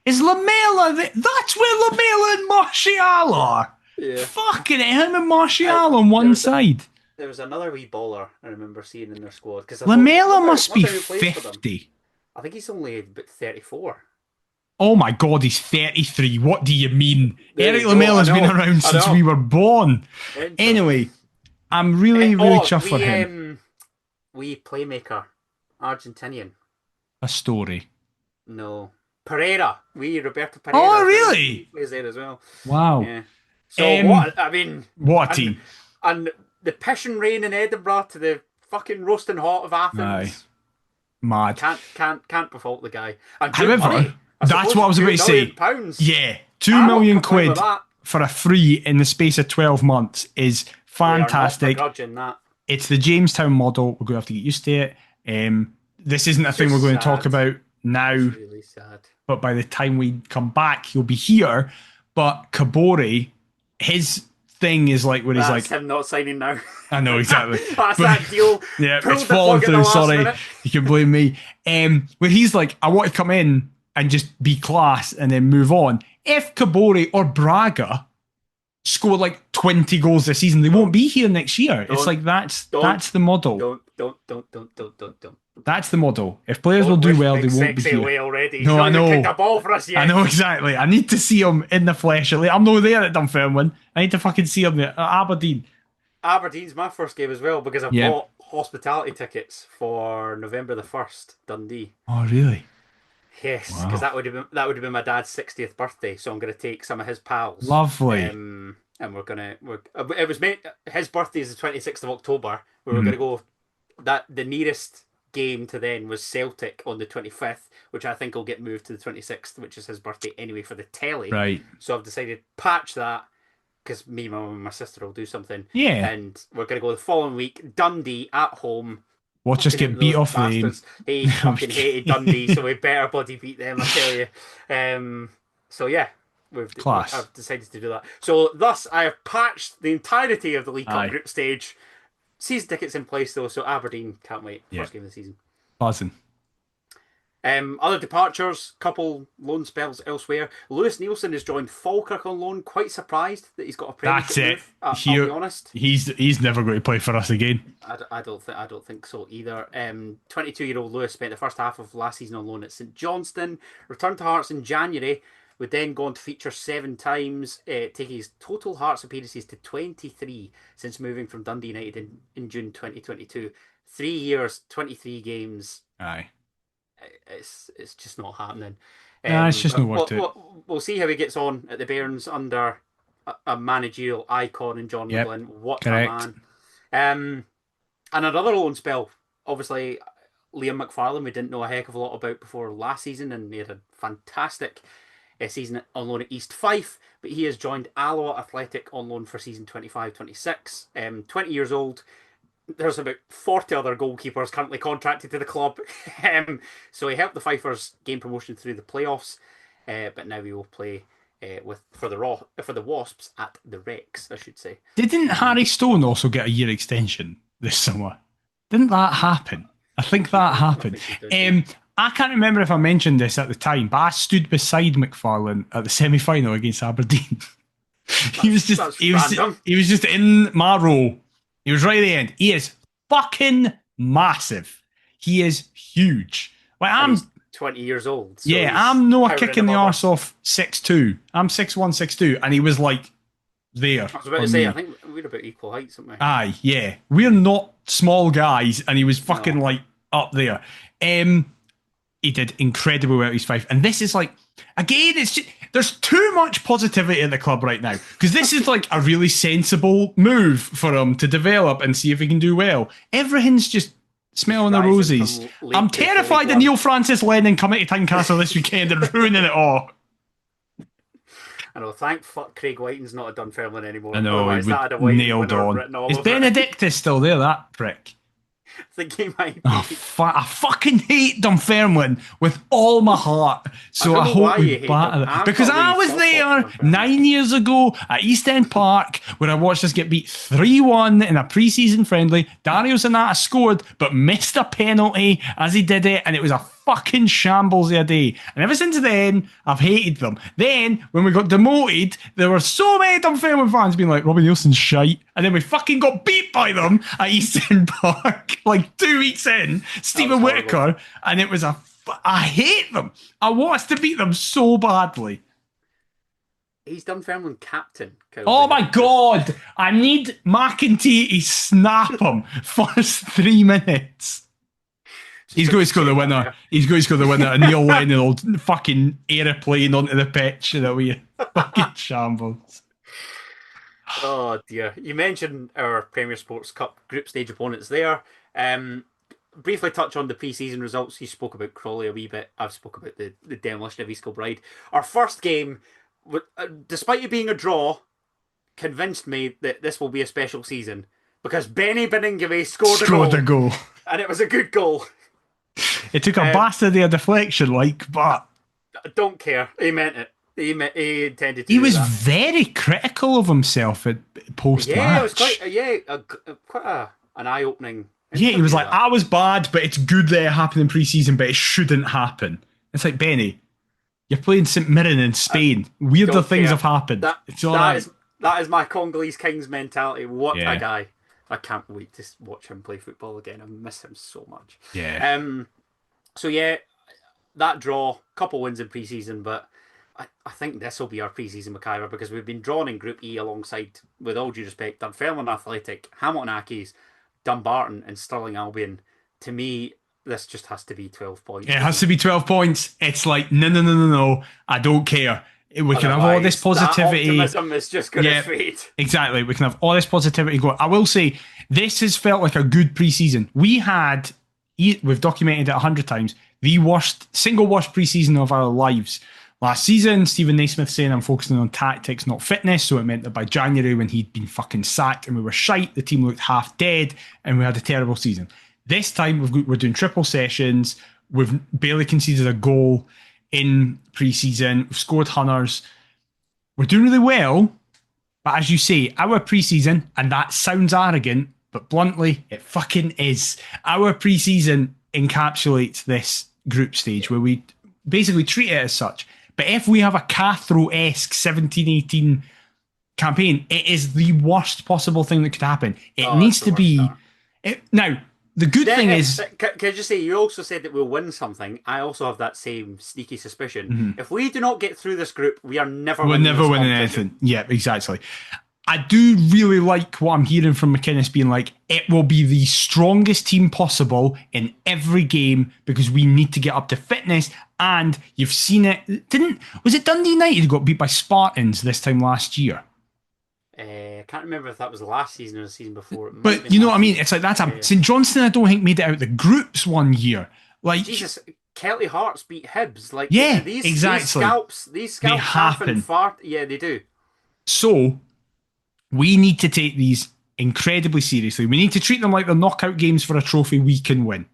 Is Lamela that's where Lamela and Martial are? Yeah. Fucking him and Martial on one side. There was another wee baller I remember seeing in their squad. Lamela must be 50. I think he's only about 34. Oh my god, he's 33. What do you mean? Eric Lamela's been around since we were born. Anyway, I'm really chuffed for him. We playmaker, Argentinian. A story. No. Pereira. Roberto Pereira. Oh, really? He plays there as well. Wow. Yeah. So what a team. And the pish and rain in Edinburgh to the fucking roasting hot of Athens. Aye. Mad. Can't fault the guy. And however, that's what I was about to say. Pounds. Yeah. £2 million for a free in the space of 12 months is fantastic. That. It's the Jamestown model. We're going to have to get used to it. This isn't a thing we're going to talk about now. It's really sad. But by the time we come back, he'll be here. But Kabori, his thing is like where he's like, him not signing now. I know exactly. That's that deal. Yeah, it's fallen through. Sorry, you can blame me. Where he's like, I want to come in and just be class and then move on. If Kabori or Braga score like 20 goals this season, they won't be here next year. It's like that's the model. Don't. That's the model. If players will do well, they won't be here. Already. No, I know. Kicked a ball for us yet. I know exactly. I need to see him in the flesh. I'm not there at Dunfermline. I need to fucking see him there at Aberdeen. Aberdeen's my first game as well because I've bought hospitality tickets for November the 1st, Dundee. Oh, really? Yes, because that would have been my dad's 60th birthday, so I'm going to take some of his pals. Lovely. And it was his birthday is the 26th of October. We were going to go. The nearest game to then was Celtic on the 25th, which I think will get moved to the 26th, which is his birthday anyway for the telly. Right. So I've decided to patch that because me, my mum, and my sister will do something. Yeah. And we're going to go the following week, Dundee at home. Watch us get beat off the game. He fucking hated Dundee, so we better bloody beat them, I tell you. So yeah, I've decided to do that. So thus, I have patched the entirety of the League Cup group stage. Season tickets in place though, so Aberdeen can't wait. First game of the season. Buzzing. Other departures, couple loan spells elsewhere. Lewis Nielsen has joined Falkirk on loan. Quite surprised that he's got a Premiership move. I'll be honest. He's never going to play for us again. I don't think so either. 22-year-old Lewis spent the first half of last season on loan at St Johnstone. Returned to Hearts in January. Would then go on to feature 7 times, taking his total Hearts appearances to 23 since moving from Dundee United in June 2022. 3 years, 23 games. Aye. it's just not happening. Nah, it's just But not worth it. we'll see how he gets on at the Bairns under a managerial icon in John Yep, McGlynn. What correct. a man. And another loan spell. Obviously, Liam McFarlane, we didn't know a heck of a lot about before last season, and he had a fantastic season on loan at East Fife, but he has joined Alloa Athletic on loan for season 25-26. 20 years old. There's about 40 other goalkeepers currently contracted to the club. So he helped the Fifers gain promotion through the playoffs, but now he will play for the Wasps at the Rex, I should say. Didn't Harry Stone also get a year extension this summer? Didn't that happen? I think that happened. I can't remember if I mentioned this at the time, but I stood beside McFarlane at the semi-final against Aberdeen. He was just in my row. He was right at the end. He is fucking massive. He is huge. Like he's 20 years old. So yeah, I'm not kicking the arse off 6'2". I'm 6'1", 6'2", and he was like there. I was about to say, I think we're about equal height, something. Aye, yeah. We're not small guys, and he was fucking like up there. He did incredibly well at East Fife, and this is like, again, it's just, there's too much positivity at the club right now, because this is like a really sensible move for him to develop and see if he can do well. Everything's just smelling the roses. I'm terrified of Neil Francis Lennon coming to Tynecastle this weekend and ruining it all. I know, thank fuck Craig Whiting's not a Dunfermline anymore. I know, he nailed on. Is Benedictus still there, that prick? I think he might be. I fucking hate Dunfermline with all my heart. So I hope we batter them. Because I was there 9 years ago at East End Park where I watched us get beat 3-1 in a pre-season friendly. Dario Zanata scored but missed a penalty as he did it, and it was a fucking shambles of a day. And ever since then, I've hated them. Then, when we got demoted, there were so many Dunfermline fans being like, Robbie Nielsen's shite. And then we fucking got beat by them at East End Park, like 2 weeks in, Stephen Whittaker. And it was I hate them. I want us to beat them so badly. He's Dunfermline captain. Oh my God. I need McEntee to snap him first 3 minutes. He's going to score the winner. He's going to score the winner. And Neil Lennon will fucking aeroplane onto the pitch in a wee fucking shambles. Oh dear. You mentioned our Premier Sports Cup group stage opponents there. Briefly touch on the pre-season results. You spoke about Crawley a wee bit. I've spoke about the demolition of East Kilbride. Our first game, despite it being a draw, convinced me that this will be a special season because Benny Beningame scored a goal. And it was a good goal. It took a bastard of a deflection, but I don't care. He meant it. He intended to. He was very critical of himself at post-match. Yeah, it was quite an eye-opening. Yeah, he was like, "I was bad, but it's good that it happened in pre-season, but it shouldn't happen." It's like, Benny, you're playing St Mirren in Spain. Weirder things have happened. It's all right. That is my Congolese Kings mentality. What a guy! I can't wait to watch him play football again. I miss him so much. Yeah. So yeah, that draw, couple wins in pre-season, but I think this will be our pre-season McIver because we've been drawn in Group E alongside, with all due respect, Dunfermline Athletic, Hamilton Accies, Dumbarton and Stirling Albion. To me, this just has to be 12 points. It has to be 12 points. It's like, no. I don't care. We can have all this positivity. Optimism is just going to fade. Exactly. We can have all this positivity going. I will say, this has felt like a good pre-season. We've documented it 100 times, the single worst pre-season of our lives. Last season, Stephen Naismith saying I'm focusing on tactics, not fitness. So it meant that by January, when he'd been fucking sacked and we were shite, the team looked half dead and we had a terrible season. This time, we're doing triple sessions. We've barely conceded a goal in pre-season. We've scored hunters. We're doing really well. But as you say, our pre-season, and that sounds arrogant, but bluntly, it fucking is. Our pre-season encapsulates this group stage where we basically treat it as such. But if we have a Cathro-esque 17-18 campaign, it is the worst possible thing that could happen. It needs to be... Now, the good thing is... Can I just say, you also said that we'll win something. I also have that same sneaky suspicion. Mm-hmm. If we do not get through this group, we're never winning anything. Yeah, exactly. I do really like what I'm hearing from McInnes being like, it will be the strongest team possible in every game because we need to get up to fitness. And you've seen it. Was it Dundee United who got beat by Spartans this time last year? I can't remember if that was the last season or the season before. It might have But been you know what last I mean? season. It's like that's Yeah. St Johnstone, I don't think made it out the groups one year. Like Jesus, Kelty Hearts beat Hibs. Like, yeah, these exactly. these They scalps happen happen. far. Yeah, they do. So we need to take these incredibly seriously. We need to treat them like they're knockout games for a trophy we can win.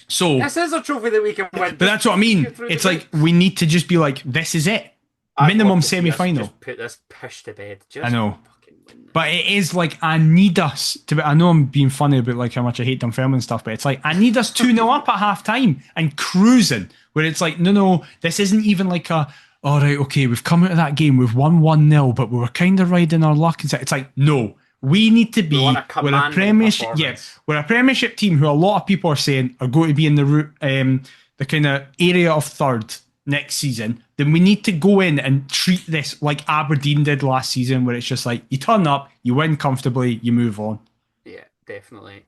So, This is a trophy that we can win. but that's what I mean. It's like we need to just be like, this is it. Minimum semi-final. Just put this pish to bed. Just I know. fucking win this. But it is like, I need us to be, I know I'm being funny about like how much I hate Dunfermline and stuff, but it's like, I need us 2-0 up at half time and cruising, where it's like, no, this isn't even like a, all right, okay, we've come out of that game, we've won 1-0, but we were kind of riding our luck. It's like, no, we need to be want a with a commanding premiership, performance. we're a premiership team who a lot of people are saying are going to be in the route, the kind of area of third next season. Then we need to go in and treat this like Aberdeen did last season, where it's just like you turn up, you win comfortably, you move on. Yeah, definitely.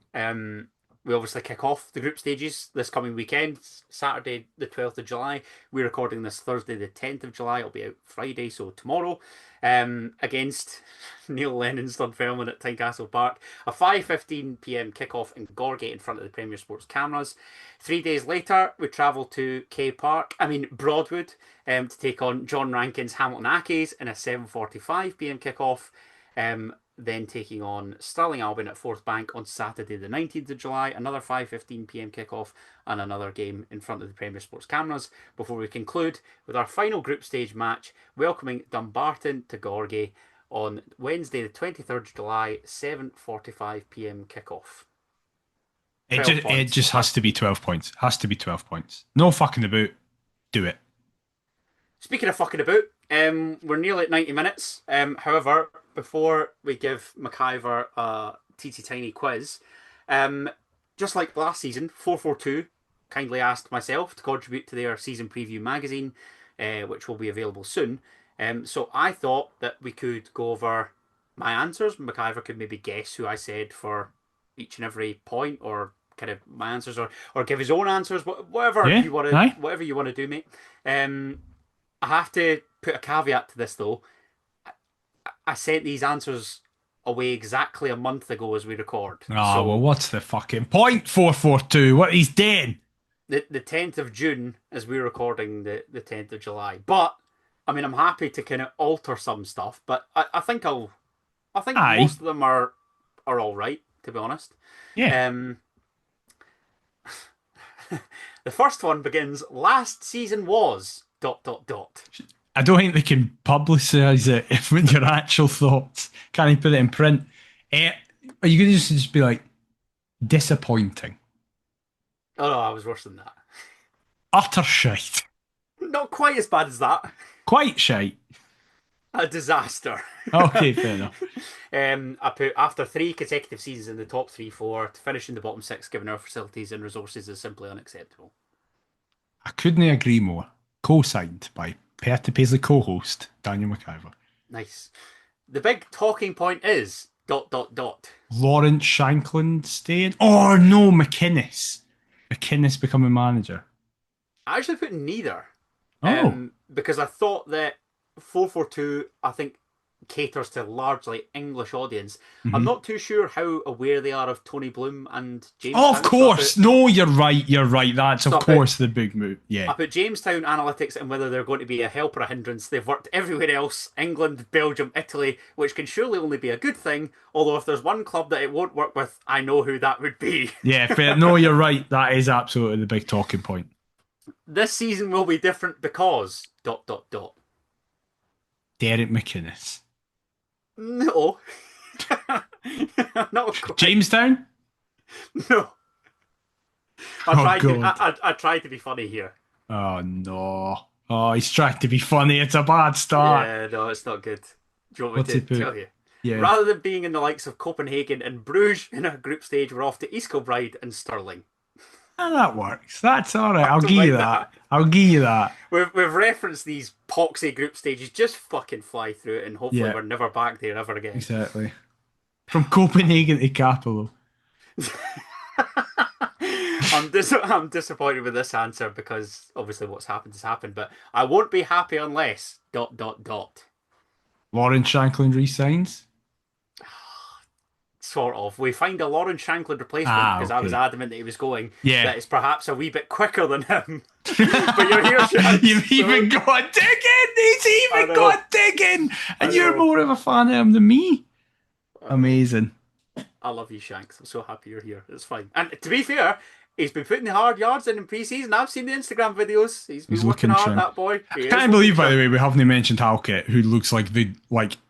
We obviously kick off the group stages this coming weekend, Saturday the 12th of July. We're recording this Thursday the 10th of July. It'll be out Friday, so tomorrow, against Neil Lennon's Dunfermline at Tynecastle Park. A 5:15 p.m. kickoff in Gorgate in front of the Premier Sports cameras. 3 days later, we travel to Broadwood, to take on John Rankin's Hamilton Accies in a 7:45 p.m. kickoff. Then taking on Stirling Albion at Forth Bank on Saturday the 19th of July, another 5:15 p.m. kickoff and another game in front of the Premier Sports cameras before we conclude with our final group stage match, welcoming Dumbarton to Gorgie on Wednesday the 23rd of July, 7:45 p.m. kickoff. It just has to be 12 points. Has to be 12 points. No fucking about. Do it. Speaking of fucking about, we're nearly at 90 minutes. However, before we give McIver a teensy tiny quiz, just like last season, 442 kindly asked myself to contribute to their season preview magazine, which will be available soon. So I thought that we could go over my answers. McIver could maybe guess who I said for each and every point, or kind of my answers, or give his own answers, whatever you want to do, mate. I have to put a caveat to this though. I sent these answers away exactly a month ago as we record. Well, what's the fucking point? 442. What he's doing? The 10th of June as we're recording the 10th of July. But I mean, I'm happy to kind of alter some stuff, but I think most of them are all right, to be honest. Yeah. The first one begins, last season was ... I don't think they can publicise it with your actual thoughts. Can't you put it in print? Are you going to just be like, disappointing? Oh no, I was worse than that. Utter shite. Not quite as bad as that. Quite shite. A disaster. Okay, fair enough. I put, after 3 consecutive seasons in the top 3-4, to finish in the bottom 6, given our facilities and resources, is simply unacceptable. I couldn't agree more. Co-signed by Perth to Paisley co-host Daniel McIver. Nice. The big talking point is ... Lawrence Shankland staying? Oh no, McInnes. McInnes becoming manager. I actually put neither. Oh. Because I thought that 442, I think, caters to a largely English audience. Mm-hmm. I'm not too sure how aware they are of Tony Bloom and Jamestown. Oh, of course. No, you're right. That's, of course, the big move. Yeah. I put Jamestown analytics and whether they're going to be a help or a hindrance. They've worked everywhere else, England, Belgium, Italy, which can surely only be a good thing. Although if there's one club that it won't work with, I know who that would be. Yeah, fair. No, you're right. That is absolutely the big talking point. This season will be different because ... Derek McInnes. No. Not quite. Jamestown? No. I tried to be funny here. Oh, no. Oh, he's trying to be funny. It's a bad start. Yeah, no, it's not good. Do you want me to tell you? Yeah. Rather than being in the likes of Copenhagen and Bruges in our group stage, we're off to East Kilbride and Stirling. And that works. That's all right. I'll don't give you like that. I'll give you that. We've referenced these poxy group stages. Just fucking fly through it, and hopefully Yeah. we're never back there ever again. Exactly. From Copenhagen to Capello. I'm disappointed with this answer because obviously what's happened has happened, but I won't be happy unless ... Lauren Shankland resigns. Sort of. We find a Lawrence Shankland replacement because I was adamant that he was going. Yeah. That it's perhaps a wee bit quicker than him. But you're here, Shanks. You've even got digging. He's even got digging. And you're more of a fan of him than me. Amazing. I love you, Shanks. I'm so happy you're here. It's fine. And to be fair, he's been putting the hard yards in pre-season. I've seen the Instagram videos. He's been working hard, that boy. I can't believe, by the way, we haven't mentioned Halkett, who looks like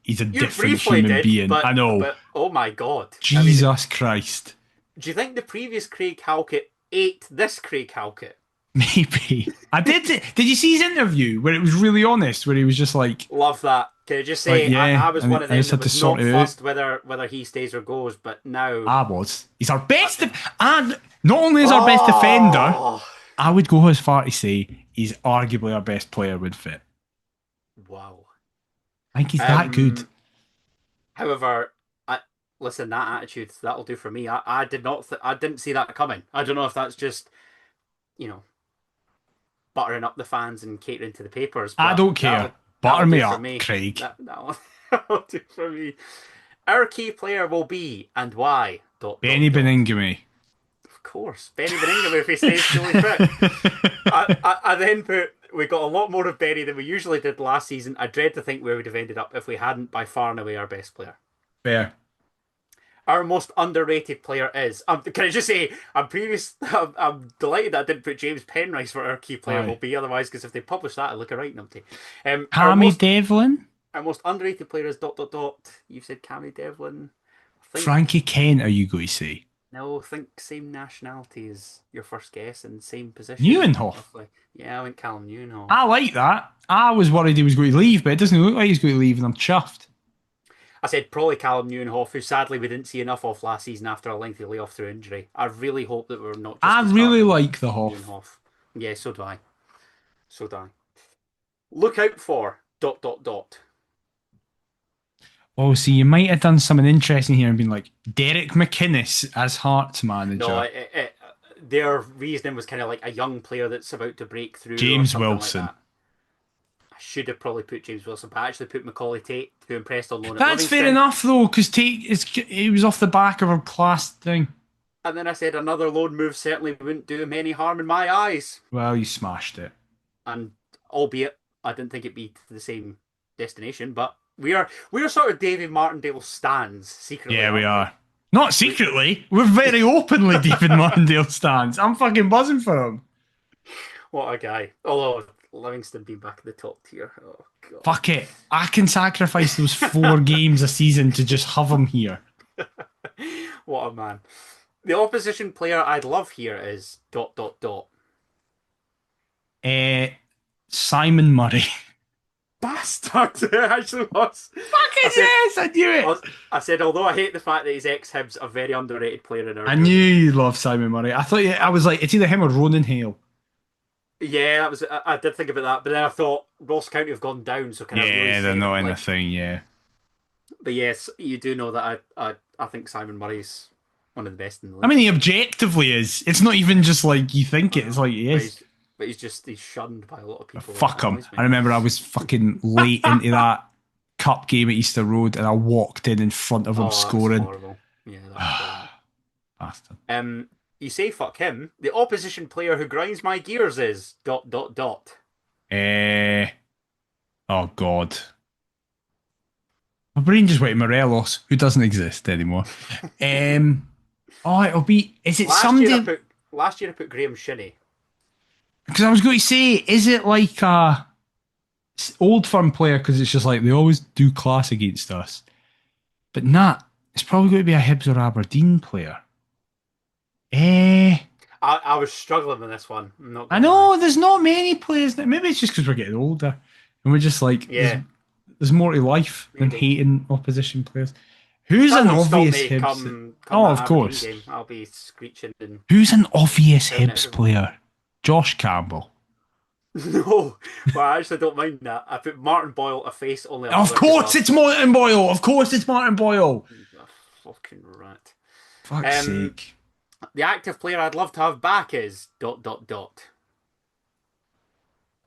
he's a different human being. But, I know. But, oh my God. Jesus Christ. Do you think the previous Craig Halkett ate this Craig Halkett? Maybe. I did. Did you see his interview where it was really honest, where he was just like... Love that. Can I just say, I was one of them that was not fussed whether he stays or goes, but now... I was. He's our best... and not only is our best defender, I would go as far to say he's arguably our best player with fit. Wow. I think he's that good. However, listen, that attitude, that'll do for me. I didn't see that coming. I don't know if that's just, buttering up the fans and catering to the papers. I don't care. Butter me up, Craig. That'll do for me. Our key player will be, and why? Benny Beningame. Of course. Benny Beningame if he stays fully fit. I then put, we got a lot more of Benny than we usually did last season. I dread to think where we'd have ended up if we hadn't by far and away our best player. Fair. Our most underrated player is... can I just say, I'm delighted that I didn't put James Penrice for our key player will be, otherwise, because if they publish that, I'd look a right numpty. Cammy Devlin? Our most underrated player is ... You've said Cammy Devlin. Frankie Kent, are you going to say? No, I think same nationality as your first guess and same position. Neuenhoff? Yeah, I went Callum Neuenhoff. I like that. I was worried he was going to leave, but it doesn't look like he's going to leave, and I'm chuffed. I said probably Callum Neuenhoff, who sadly we didn't see enough of last season after a lengthy layoff through injury. I really hope that we're not just... I really like the Hoff. Yeah, so do I. Look out for ... Oh, see, you might have done something interesting here and been like, Derek McInnes as Hearts manager. No, their reasoning was kind of like a young player that's about to break through. James Wilson. Like I should have probably put James Wilson, but I actually put Macaulay Tate, who impressed on loan at That's fair enough, though, because Tate he was off the back of a class thing. And then I said another loan move certainly wouldn't do him any harm in my eyes. Well, you smashed it. And albeit I didn't think it'd be to the same destination, but we're sort of David Martindale stands secretly. Yeah, we are. Not secretly. We're very openly David Martindale stands. I'm fucking buzzing for him. What a guy. Although Livingston being back in the top tier. Oh, God. Fuck it. I can sacrifice those 4 games a season to just have him here. What a man. The opposition player I'd love here is ... Simon Murray. Bastard! It actually was. Fucking yes, I knew it. I said, although I hate the fact that he's ex-Hibs, a very underrated player in our group. Knew you loved Simon Murray. I was like, it's either him or Ronan Hale. Yeah, that was. I did think about that, but then I thought Ross County have gone down, so can I really they're not in the thing, yeah. But yes, you do know that I think Simon Murray's one of the best in the league. I mean, he objectively is. It's not even just like you think it. It's like he is. But he's shunned by a lot of people. Fuck him. I remember I was fucking late into that cup game at Easter Road, and I walked in front of him scoring. Horrible. Yeah, that's bastard. You say fuck him. The opposition player who grinds my gears is ... Oh God. My brain just went to Morelos, who doesn't exist anymore. It'll be. Is it somebody? Last year I put Graham Shinney. Because I was going to say, is it like a Old Firm player? Because it's just like they always do class against us. But it's probably going to be a Hibs or Aberdeen player. I was struggling with this one. I know there's not many players. Maybe it's just because we're getting older and we're just like, there's more to life than hating opposition players. Who's That an won't stop obvious me Hibs? come Oh, that of Aberdeen course. game. I'll be screeching and Who's an obvious shouting at Hibs everyone. player? Josh Campbell. No, well, I actually don't mind that. I put Martin Boyle, a face only a Of mother could course, love. it's Martin Boyle. Of course, it's Martin Boyle. A fucking rat. Fuck's Um, sake. the active player I'd love to have back is ...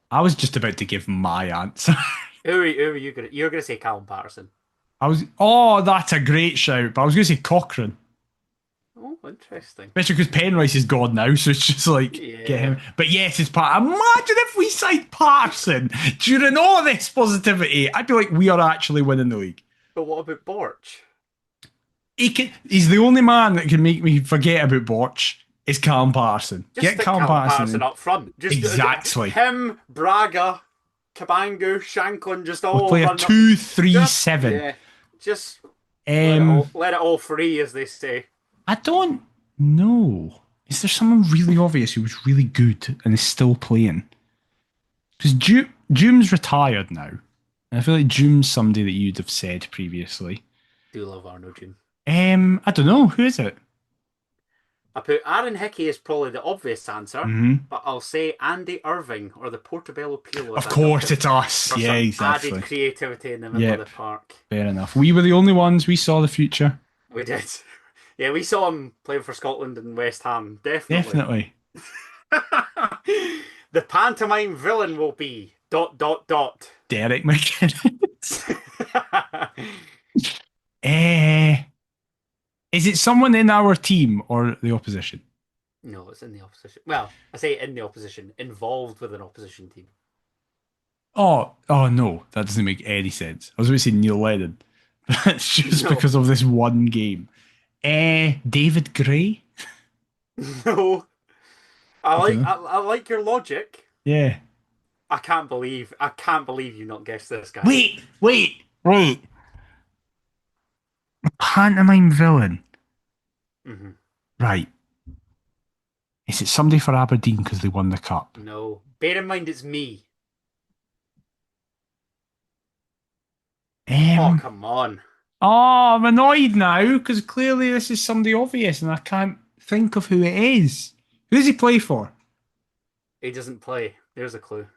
I was just about to give my answer. Who are you gonna? You're gonna say Callum Patterson. Oh, that's a great shout. But I was going to say Cochrane. Oh, interesting. Especially because Penrice is gone now, so it's just like, get him. Yeah. But yes, it's Pat. Imagine if we signed Patterson during all this positivity. I'd be like, we are actually winning the league. But what about Borch? He's the only man that can make me forget about Borch. Is Callum Patterson. Just Get stick Callum Patterson in. up front. Just Exactly. him, Braga, Cabangu, Shankland, just all We'll play a run up. 2-3-7. Yeah, just Um, let it all free, as they say. I don't know. Is there someone really obvious who was really good and is still playing? Because Doom's retired now. And I feel like Doom's somebody that you'd have said previously. Do love Arno June. I don't know. Who is it? I put Aaron Hickey as probably the obvious answer, Mm-hmm. but I'll say Andy Irving or the Portobello Pilo. Of course, it's us. For Yeah, some exactly. added creativity in the middle of the park. Fair enough. We were the only ones. We saw the future. We did. Yeah, we saw him playing for Scotland and West Ham. Definitely. The pantomime villain will be ... Derek McInnes. Is it someone in our team or the opposition? No, it's in the opposition. Well, I say in the opposition, involved with an opposition team. Oh no, that doesn't make any sense. I was going to say Neil Lennon. That's just because of this one game. David Gray? No. I like your logic. Yeah. I can't believe you not guessed this guy. Wait. Pantomime villain. Mm-hmm. Right. Is it somebody for Aberdeen because they won the cup? No. Bear in mind it's me. Oh, come on. Oh, I'm annoyed now because clearly this is somebody obvious and I can't think of who it is. Who does he play for? He doesn't play. There's a clue.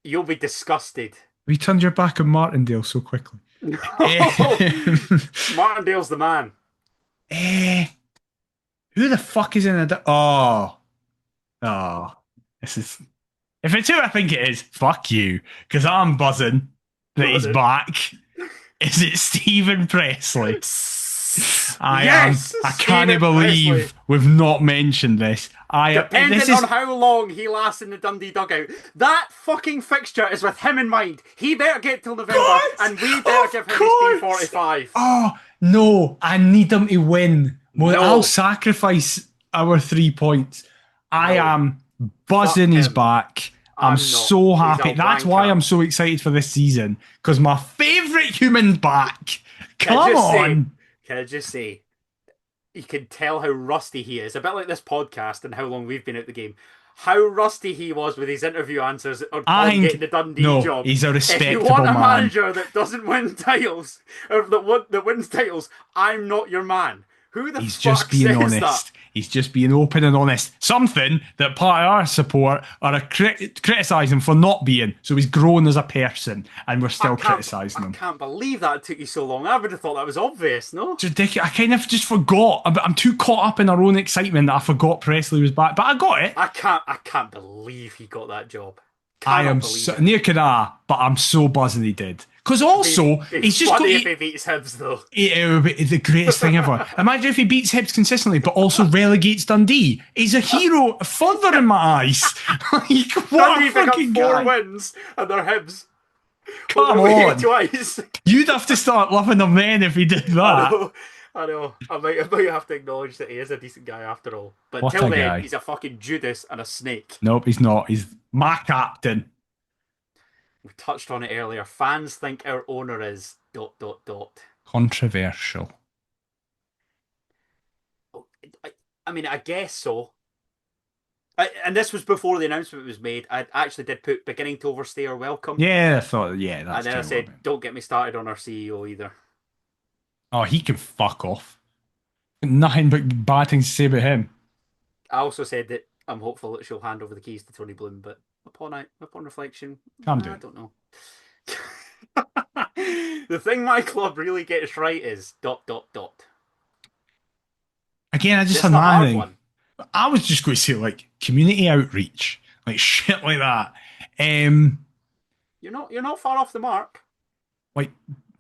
You'll be disgusted. We turned your back on Martindale so quickly. Martindale's the man. Who the fuck is in a... Oh. This is... If it's who I think it is, fuck you. Because I'm buzzing that he's back. Is it Stephen Presley? I can't believe we've not mentioned this. Depending on how long he lasts in the Dundee dugout, that fucking fixture is with him in mind. He better get till November, and we better give him his P45. Oh, no. I need him to win. Well, I'll sacrifice our 3 points. I am buzzing he's back. I'm so happy. That's why I'm so excited for this season. Because my favourite human's back. Come on. Can I just say, you can tell how rusty he is. A bit like this podcast and how long we've been at the game. How rusty he was with his interview answers on getting the Dundee job. He's a respectable man. If you want a manager that doesn't win titles, or that wins titles, I'm not your man. Who the He's fuck just being says honest. that? He's just being open and honest. Something that part of our support are criticising for not being. So he's grown as a person, and we're still criticising him. I can't believe that took you so long. I would have thought that was obvious, no? It's ridiculous. I kind of just forgot. I'm too caught up in our own excitement that I forgot Presley was back. But I got it. I can't believe he got that job. I am near can I, but I'm so buzzing he did. Because also, he's just funny if he beats Hibs, though. It would be the greatest thing ever. Imagine if he beats Hibs consistently, but also relegates Dundee. He's a hero further in my eyes. Like, what Dundee a fucking pick up 4 guy. wins, and they're Hibs. Come on. Twice. You'd have to start loving him then if he did that. I know. I might have to acknowledge that he is a decent guy after all. But What until a then, guy. he's a fucking Judas and a snake. Nope, he's not. He's my captain. We touched on it earlier. Fans think our owner is ... Controversial. I mean, I guess so. And this was before the announcement was made. I actually did put beginning to overstay or welcome. Yeah, I thought, yeah, that's And then I said, don't get me started on our CEO either. Oh, he can fuck off. Nothing but bad things to say about him. I also said that I'm hopeful that she'll hand over the keys to Tony Bloom, but upon reflection, Calm I down. don't know. The thing my club really gets right is ... Again, I just It's had the my hard thing. one. I was just going to say like community outreach, like shit like that. You're not far off the mark. Like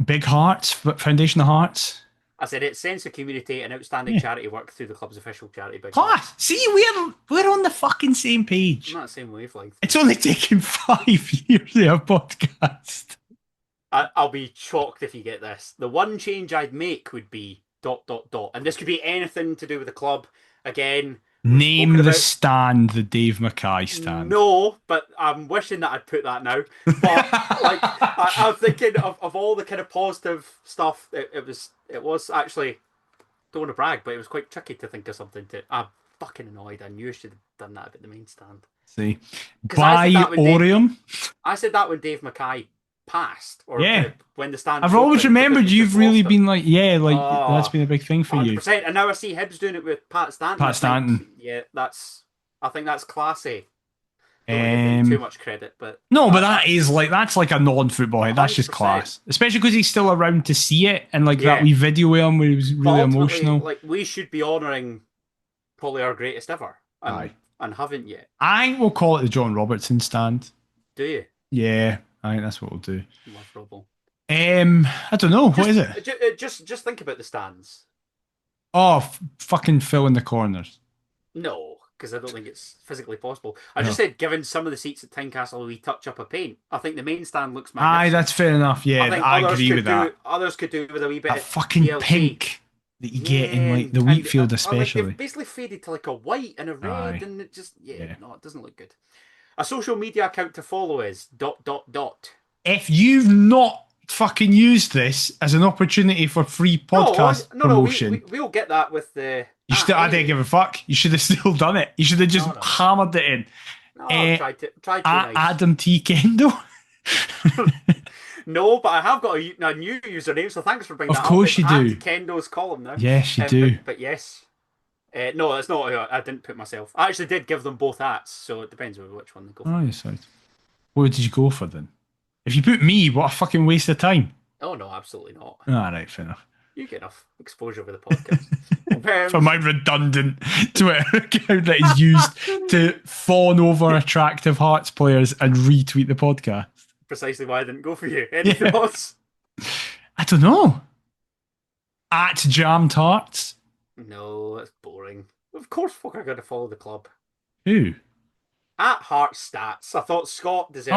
Big Hearts, Foundation of Hearts. I said it's sense of community and outstanding Yeah. charity work through the club's official charity Big Hearts. Class. See, we're on the fucking same I'm page. not the same wavelength. It's only taken 5 years to have a podcast. I'll be shocked if you get this. The one change I'd make would be ... And this could be anything to do with the club. Again, Name the stand, the Dave Mackay stand. No, but I'm wishing that I'd put that now. But like, I'm thinking of all the kind of positive stuff. It was actually, don't want to brag, but it was quite tricky to think of something to. I'm fucking annoyed. I knew I should have done that about the main stand. See, by Orium. I said that when Dave Mackay passed, or yeah, when the stand. I've always remembered you've really been like, that's been a big thing for 100%. you. And now I see Hibs doing it with Pat Stanton. Yeah, I think that's classy. Too much credit, but no, but that's like a non-football head. That's just class, especially because he's still around to see it, and like that wee video of him where he was really emotional. Like we should be honouring probably our greatest ever, and haven't yet. I think we'll call it the John Robertson stand. Do you? Yeah, I think that's what we'll do. Love Robo. I don't know. What is it? Just think about the stands. Oh, fucking fill in the corners. No, because I don't think it's physically possible. I just said, given some of the seats at Tynecastle, we touch up a paint. I think the main stand looks magnificent. Aye, that's fair enough. Yeah, I agree with that. Others could do with a wee bit of fucking PLC. Pink that you get in like the Wheatfield, especially. They've basically faded to like a white and a red, and it just no, it doesn't look good. A social media account to follow is ... If you've not fucking used this as an opportunity for free podcast promotion, we'll get that with the. I didn't give a fuck. You should have still done it. You should have just hammered it in. No, tried to nice. Adam T. Kendall. No, but I have got a new username, so thanks for bringing that up. Of course you do. Kendall's column now. Yes, you do. But yes. No, that's not. I didn't put myself. I actually did give them both ats, so it depends on which one they go for. Oh, yes, right. What did you go for then? If you put me, what a fucking waste of time. Oh, no, absolutely not. All right, fair enough. You get enough exposure with the podcast. For my redundant Twitter account that is used to fawn over attractive Hearts players and retweet the podcast. Precisely why I didn't go for you. Any thoughts? I don't know. At Jammed Hearts? No, that's boring. Of course folk are going to follow the club. Who? At Hearts Stats. I thought Scott deserves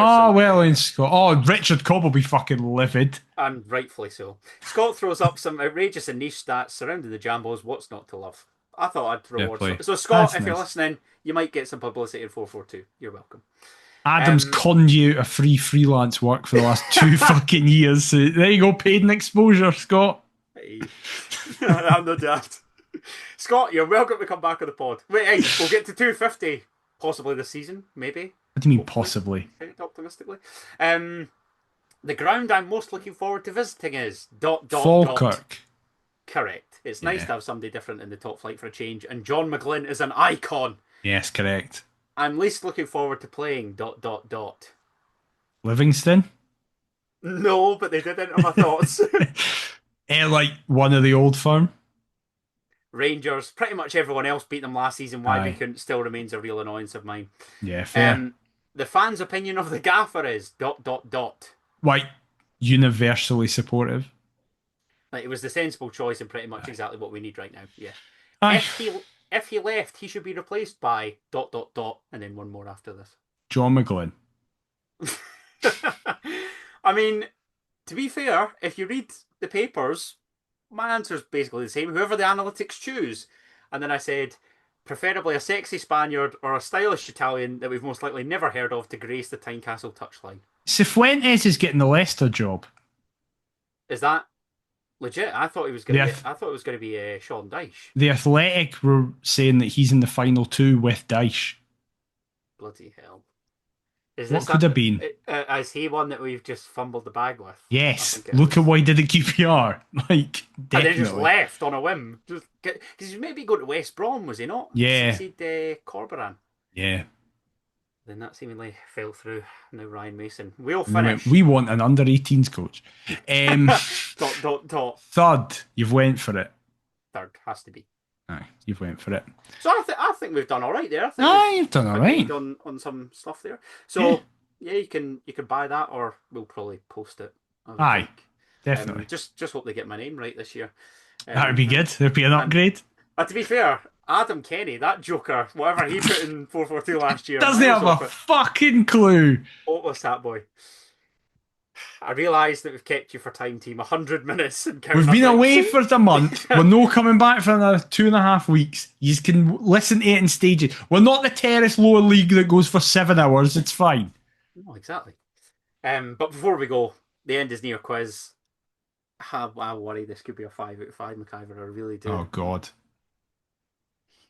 in Scott. Oh, Richard Cobb will be fucking livid. And rightfully so. Scott throws up some outrageous and niche stats surrounding the Jambos. What's not to love? I thought I'd reward some. So Scott, if you're listening, you might get some publicity in 442. You're welcome. Adam's conned you a free freelance work for the last 2 fucking years. So there you go, paid in exposure, Scott. Hey. I'm no dad. Scott, you're welcome to come back on the pod. Wait, hey, we'll get to 250 possibly this season, maybe. What do you mean possibly? Optimistically. The ground I'm most looking forward to visiting is ... Falkirk. Correct. It's nice to have somebody different in the top flight for a change, and John McGlynn is an icon. Yes, correct. I'm least looking forward to playing ... Livingston? No, but they did enter my thoughts. Like one of the old firm? Rangers, pretty much everyone else beat them last season. Why we couldn't still remains a real annoyance of mine. Yeah, fair. The fans' opinion of the gaffer is ... Like, universally supportive. Like, it was the sensible choice and pretty much exactly what we need right now. Yeah. Aye. If he left, he should be replaced by ... and then one more after this. John McGlynn. I mean, to be fair, if you read the papers, my answer is basically the same. Whoever the analytics choose. And then I said, preferably a sexy Spaniard or a stylish Italian that we've most likely never heard of to grace the Tynecastle touchline. Cifuentes is getting the Leicester job. Is that legit? I thought he was going to. I thought it was going to be Sean Dyche. The Athletic were saying that he's in the final 2 with Dyche. Bloody hell! Is What this could have been? Is he one that we've just fumbled the bag with? I Yes. think it Look is. at what he did at QPR. Like, And then just definitely. left on a whim. Just because he was maybe going to West Brom, was he not? Yeah. Succeed Corberan. Yeah. Then that seemingly fell through. Now Ryan Mason. We'll And they went, finish. we want an under 18s coach. Dot. Third, you've went for it. Third has to be. Aye, you've went for it. So I think we've done all right there. I think You've done all right. on some stuff there. So yeah, you can buy that, or we'll probably post it. Aye, definitely. Just hope they get my name right this year. That would be good. There'd be an upgrade. To be fair, Adam Kenny, that joker, whatever he put in 442 last year, Doesn't have a fucking clue. What was that, boy? I realise that we've kept you for time, team. 100 minutes. And We've been away for a month. We're no coming back for another 2.5 weeks. You can listen to it in stages. We're not the terrace lower league that goes for 7 hours. It's fine. No, exactly. But before we go, the end is near quiz. I worry this could be a 5 out of 5, McIver. I really do. Oh, God.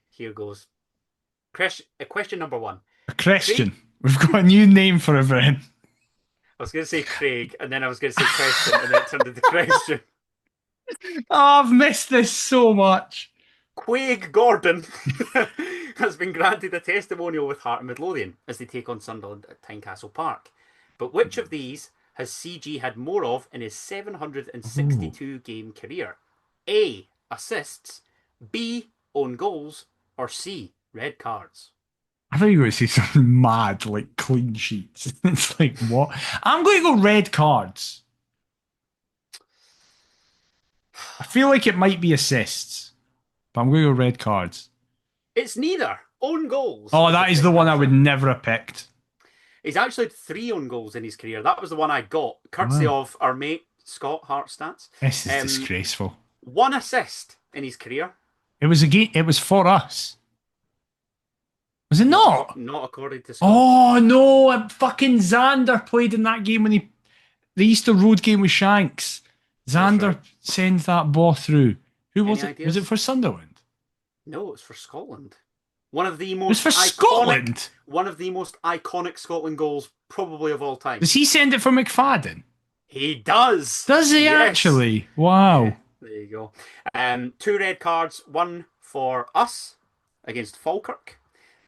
Here goes. Question number 1. A question. We've got a new name for everything. I was going to say Craig, and then I was going to say question, and then it turned into question. Oh, I've missed this so much. Quaig Gordon has been granted a testimonial with Heart and Midlothian as they take on Sunderland at Tynecastle Park. But which of these has CG had more of in his 762 game career? A. Assists. B. Own goals. Or C. Red cards. I thought you were going to say something mad, like clean sheets. It's like, what? I'm going to go red cards. I feel like it might be assists, but I'm going to go red cards. It's neither. Own goals. Oh, that is the one I would never have picked. He's actually had 3 own goals in his career. That was the one I got, courtesy of our mate Scott Hart Stats. This is disgraceful. 1 assist in his career. It was It was for us. Was it not? Not according to Scott. Oh no! Fucking Xander played in that game when the Easter Road game with Shanks. Xander sends that ball through. Who was it? Was it for Sunderland? No, it's for Scotland. One of the most. It was for Scotland. One of the most iconic Scotland goals, probably of all time. Does he send it for McFadden? He does. Does he actually? Wow. Yeah, there you go. 2 red cards. 1 for us against Falkirk,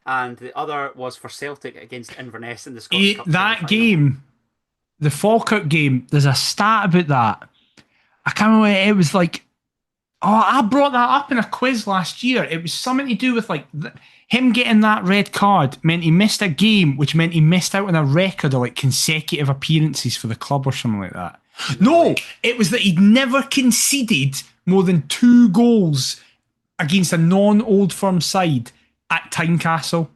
and the other was for Celtic against Inverness in the Scottish Cup. That game, the Falkirk game. There's a stat about that. I can't remember. It was like, I brought that up in a quiz last year. It was something to do with like him getting that red card meant he missed a game, which meant he missed out on a record of like consecutive appearances for the club or something like that. No, it was that he'd never conceded more than 2 goals against a non-Old Firm side at Tynecastle,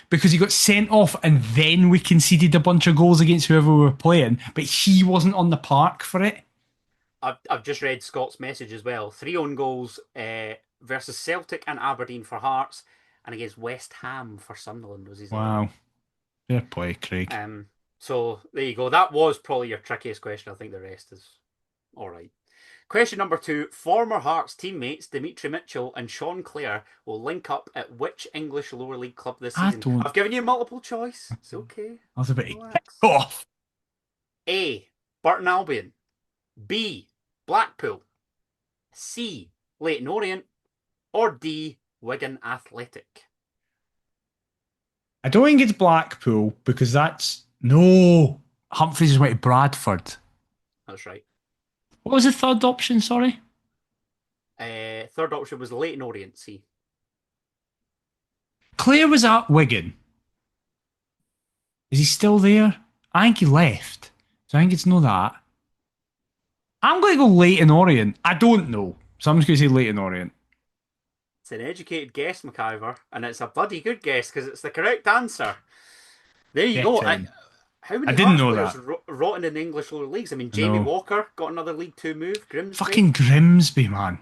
because he got sent off and then we conceded a bunch of goals against whoever we were playing, but he wasn't on the park for it. I've just read Scott's message as well. 3 own goals versus Celtic and Aberdeen for Hearts, and against West Ham for Sunderland was his name. Wow. Fair play, Craig. So there you go. That was probably your trickiest question. I think the rest is all right. Question number 2. Former Hearts teammates Dimitri Mitchell and Sean Clare will link up at which English lower league club this season? I've given you multiple choice. It's okay. I was a bit off. A. Burton Albion. B. Blackpool. C. Leyton Orient. Or D. Wigan Athletic. I don't think it's Blackpool, because no. Humphreys has went to Bradford. That's right. What was the third option, sorry? Third option was Leyton Orient, C. Clare was at Wigan. Is he still there? I think he left. So I think it's no that. I'm going to go Leyton Orient. I don't know. So I'm just going to say Leyton Orient. It's an educated guess, McIver, and it's a bloody good guess because it's the correct answer. There you go. How many didn't know players that. Rotting in the English lower leagues? I mean, Jamie Walker got another League 2 move. Grimsby. Fucking Grimsby, man.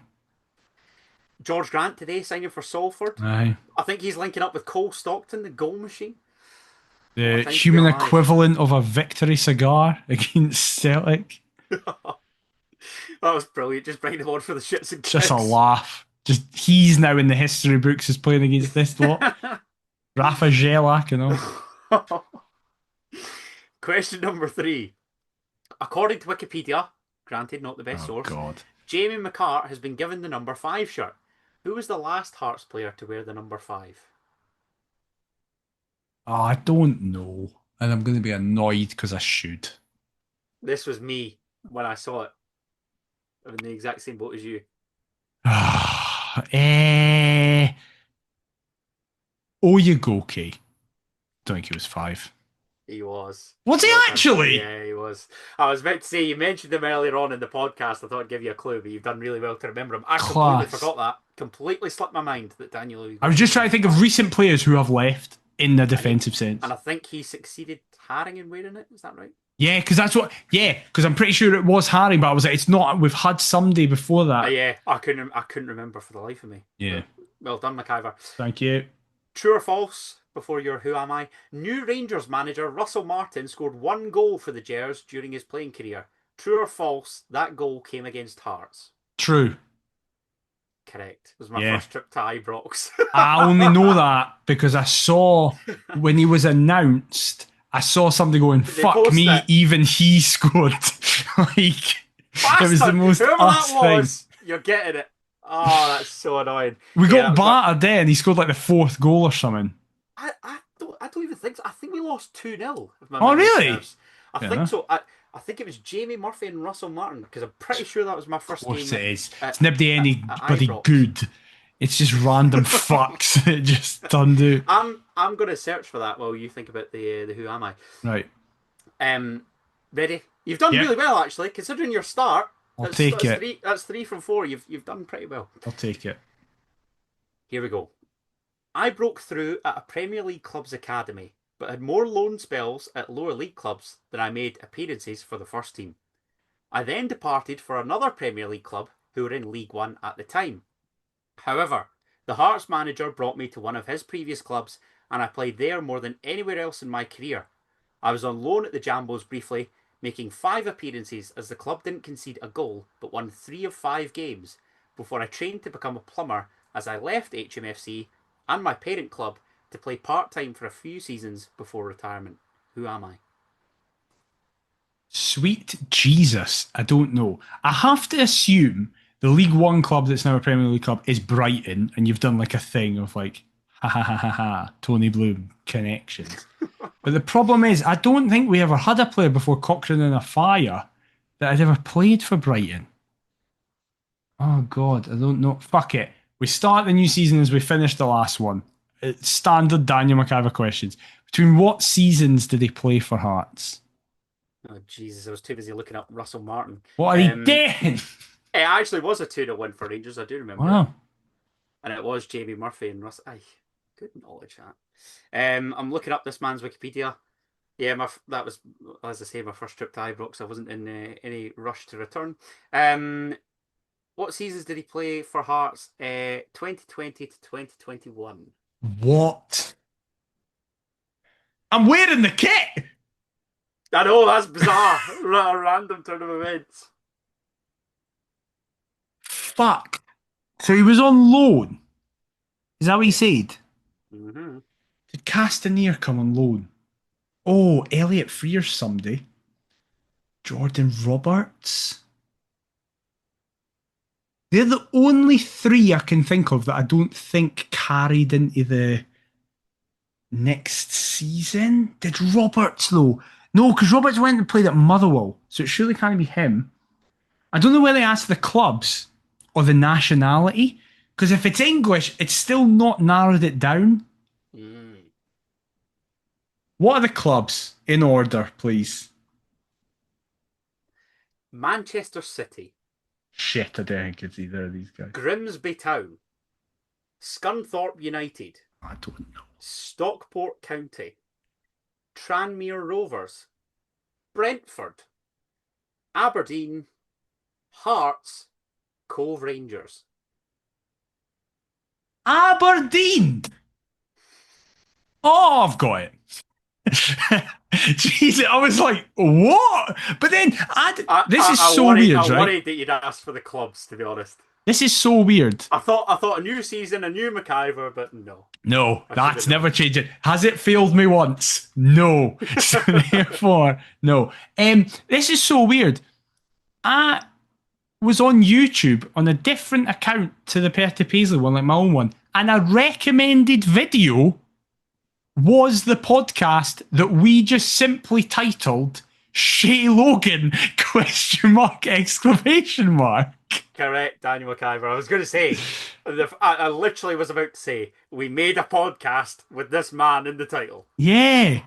George Grant today signing for Salford. Aye. I think he's linking up with Cole Stockton, the goal machine. The human equivalent of a victory cigar against Celtic. That was brilliant. Just bringing him on for the shits and gigs. Just a laugh. Just he's now in the history books as playing against this lot. Rafa Jelak and all. Question number 3. According to Wikipedia, granted not the best source, God. Jamie McCart has been given the number 5 shirt. Who was the last Hearts player to wear the number 5? Oh, I don't know. And I'm going to be annoyed because I should. This was me when I saw it. I'm in the exact same boat as you. Oyegoke. Don't think he was 5. He was. Was he actually? Yeah, he was. I was about to say, you mentioned him earlier on in the podcast. I thought I'd give you a clue, but you've done really well to remember him. I completely forgot that. Completely slipped my mind that Daniel... I was just trying to think of recent players who have left in the defensive sense. And I think he succeeded Haring in wearing it. Is that right? Yeah, because that's what... Yeah, because I'm pretty sure it was Haring, but I was like, it's not... We've had somebody before that. Yeah, I couldn't remember for the life of me. Yeah. Well done, McIver. Thank you. True or false, before your Who Am I? New Rangers manager Russell Martin scored 1 goal for the Gers during his playing career. True or false, that goal came against Hearts? True. Correct. It was my first trip to Ibrox. I only know that because I saw, when he was announced, I saw somebody going, fuck me, even he scored. Like, it was the most us thing. You're getting it. Oh, that's so annoying. We got battered there and he scored like the 4th goal or something. I don't even think so. I think we lost 2-0. Oh, really? I think so. I think it was Jamie Murphy and Russell Martin because I'm pretty sure that was my first game. Of course it is. It's nobody anybody good. It's just random fucks that just turned out. I'm going to search for that while you think about the Who Am I. Right. Ready? You've done really well actually, considering your start. I'll take it. That's 3 from 4. You've done pretty well. I'll take it. Here we go. I broke through at a Premier League club's academy, but had more loan spells at lower league clubs than I made appearances for the first team. I then departed for another Premier League club who were in League One at the time. However, the Hearts manager brought me to one of his previous clubs and I played there more than anywhere else in my career. I was on loan at the Jambos briefly, making 5 appearances as the club didn't concede a goal but won 3 of 5 games before I trained to become a plumber as I left HMFC and my parent club to play part-time for a few seasons before retirement. Who am I? Sweet Jesus, I don't know. I have to assume the League One club that's now a Premier League club is Brighton, and you've done like a thing of like, ha ha ha ha ha, Tony Bloom connections. But the problem is, I don't think we ever had a player before Cochrane and a Fire that had ever played for Brighton. Oh God, I don't know. Fuck it. We start the new season as we finished the last one. It's standard Daniel McIver questions. Between what seasons did he play for Hearts? Oh Jesus, I was too busy looking up Russell Martin. What are he doing? It actually was a 2-0 win for Rangers, I do remember. Wow. And it was Jamie Murphy and Russ. Good knowledge, that. I'm looking up this man's Wikipedia. Yeah, that was, as I say, my first trip to Ibrox. I wasn't in any rush to return. What seasons did he play for Hearts? 2020 to 2021. What? I'm wearing the kit! I know, that's bizarre. A random turn of events. Fuck. So he was on loan? Is that what he said? Mm-hmm. Did Castaneer come on loan? Oh, Elliot Freer's somebody. Jordan Roberts. They're the only 3 I can think of that I don't think carried into the next season. Did Roberts, though? No, because Roberts went and played at Motherwell, so it surely can't be him. I don't know whether they asked the clubs or the nationality, because if it's English, it's still not narrowed it down. Mm. What are the clubs in order, please? Manchester City. Shit, I don't think it's either of these guys. Grimsby Town. Scunthorpe United. I don't know. Stockport County. Tranmere Rovers. Brentford. Aberdeen. Hearts. Cove Rangers. Aberdeen! Oh, I've got it. Jesus, I was like, what? But then, this is so weird, right? I worried that you'd ask for the clubs, to be honest. This is so weird. I thought a new season, a new McIver, but no. No, that's never changing. Has it failed me once? No. So therefore, no. This is so weird. I was on YouTube on a different account to the Perth to Paisley one, like my own one, and a recommended video was the podcast that we just simply titled Shay Logan ? Exclamation mark. Correct, Daniel McIver. I was going to say, I literally was about to say, we made a podcast with this man in the title. Yeah.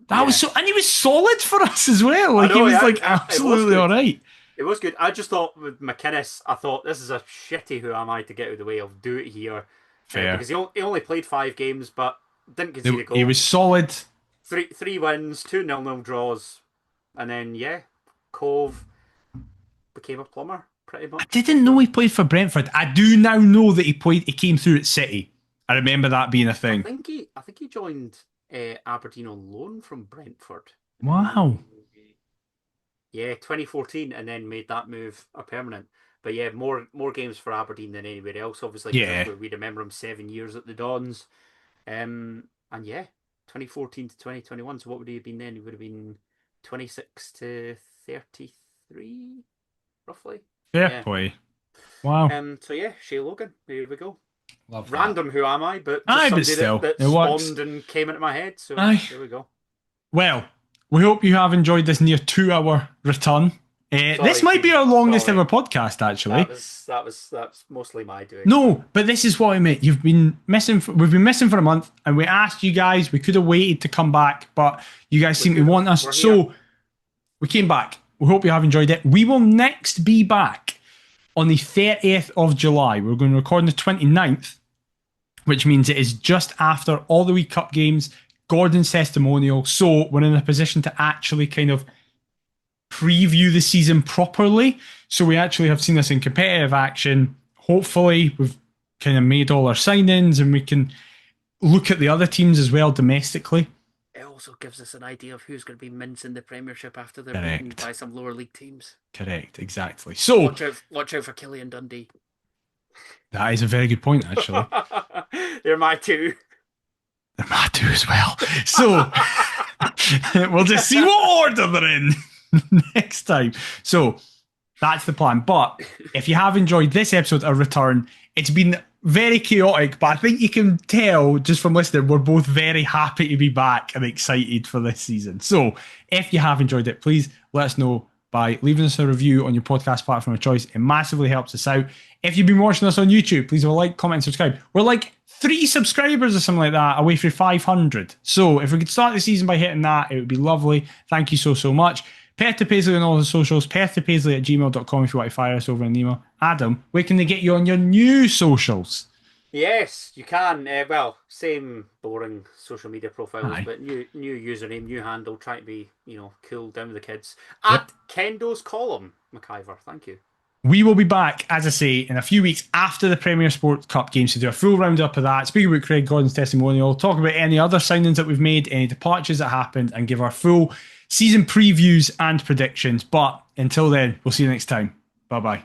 That was so, and he was solid for us as well. Like, he was absolutely all right. It was good. I just thought with McInnes, I thought this is a shitty who am I to get out of the way. I'll do it here. Fair. Because he only played 5 games, but didn't concede a goal. He was solid. Three wins, 2 0-0 draws. And then, Cove became a plumber, pretty much. I didn't know he played for Brentford. I do now know that he came through at City. I remember that being a thing. I think he joined Aberdeen on loan from Brentford. Wow. Yeah, 2014, and then made that move a permanent. But yeah, more games for Aberdeen than anywhere else. Obviously, we remember him 7 years at the Dons. And 2014 to 2021. So what would he have been then? He would have been 26 to 33, roughly. Fair play. Wow. So Shay Logan. There we go. Love Random, that. who am I? But still, that spawned and came into my head. So there we go. Well, we hope you have enjoyed this near 2-hour return. This might be our longest ever podcast, actually. That's mostly my doing. No, but this is what I meant. We've been missing for a month, and we asked you guys. We could have waited to come back, but you guys seem to want us, so we came back. We hope you have enjoyed it. We will next be back on the 30th of July. We're going to record on the 29th, which means it is just after all the League Cup games, Gordon's testimonial. So we're in a position to actually kind of preview the season properly. So we actually have seen this in competitive action. Hopefully we've kind of made all our signings and we can look at the other teams as well domestically. It also gives us an idea of who's going to be mincing the Premiership after they're beaten by some lower league teams. Correct, exactly. So watch out for Killian Dundee. That is a very good point, actually. They're my two. They're my two as well. So we'll just see what order they're in next time. So that's the plan. But if you have enjoyed this episode of Return, it's been very chaotic, but I think you can tell just from listening, we're both very happy to be back and excited for this season. So if you have enjoyed it, please let us know by leaving us a review on your podcast platform of choice. It massively helps us out. If you've been watching us on YouTube, please like, comment, and subscribe. We're like 3 subscribers or something like that away from 500. So if we could start the season by hitting that, it would be lovely. Thank you so much. Perth to Paisley on all the socials. perthtopaisley@gmail.com if you want to fire us over an email. Adam, where can they get you on your new socials? Yes, you can. Same boring social media profiles, but new username, new handle. Try to be, cool down with the kids. At Kendo's Column, McIver. Thank you. We will be back, as I say, in a few weeks after the Premier Sports Cup games to do a full roundup of that, speak about Craig Gordon's testimonial, talk about any other signings that we've made, any departures that happened, and give our full season previews and predictions. But until then, we'll see you next time. Bye-bye.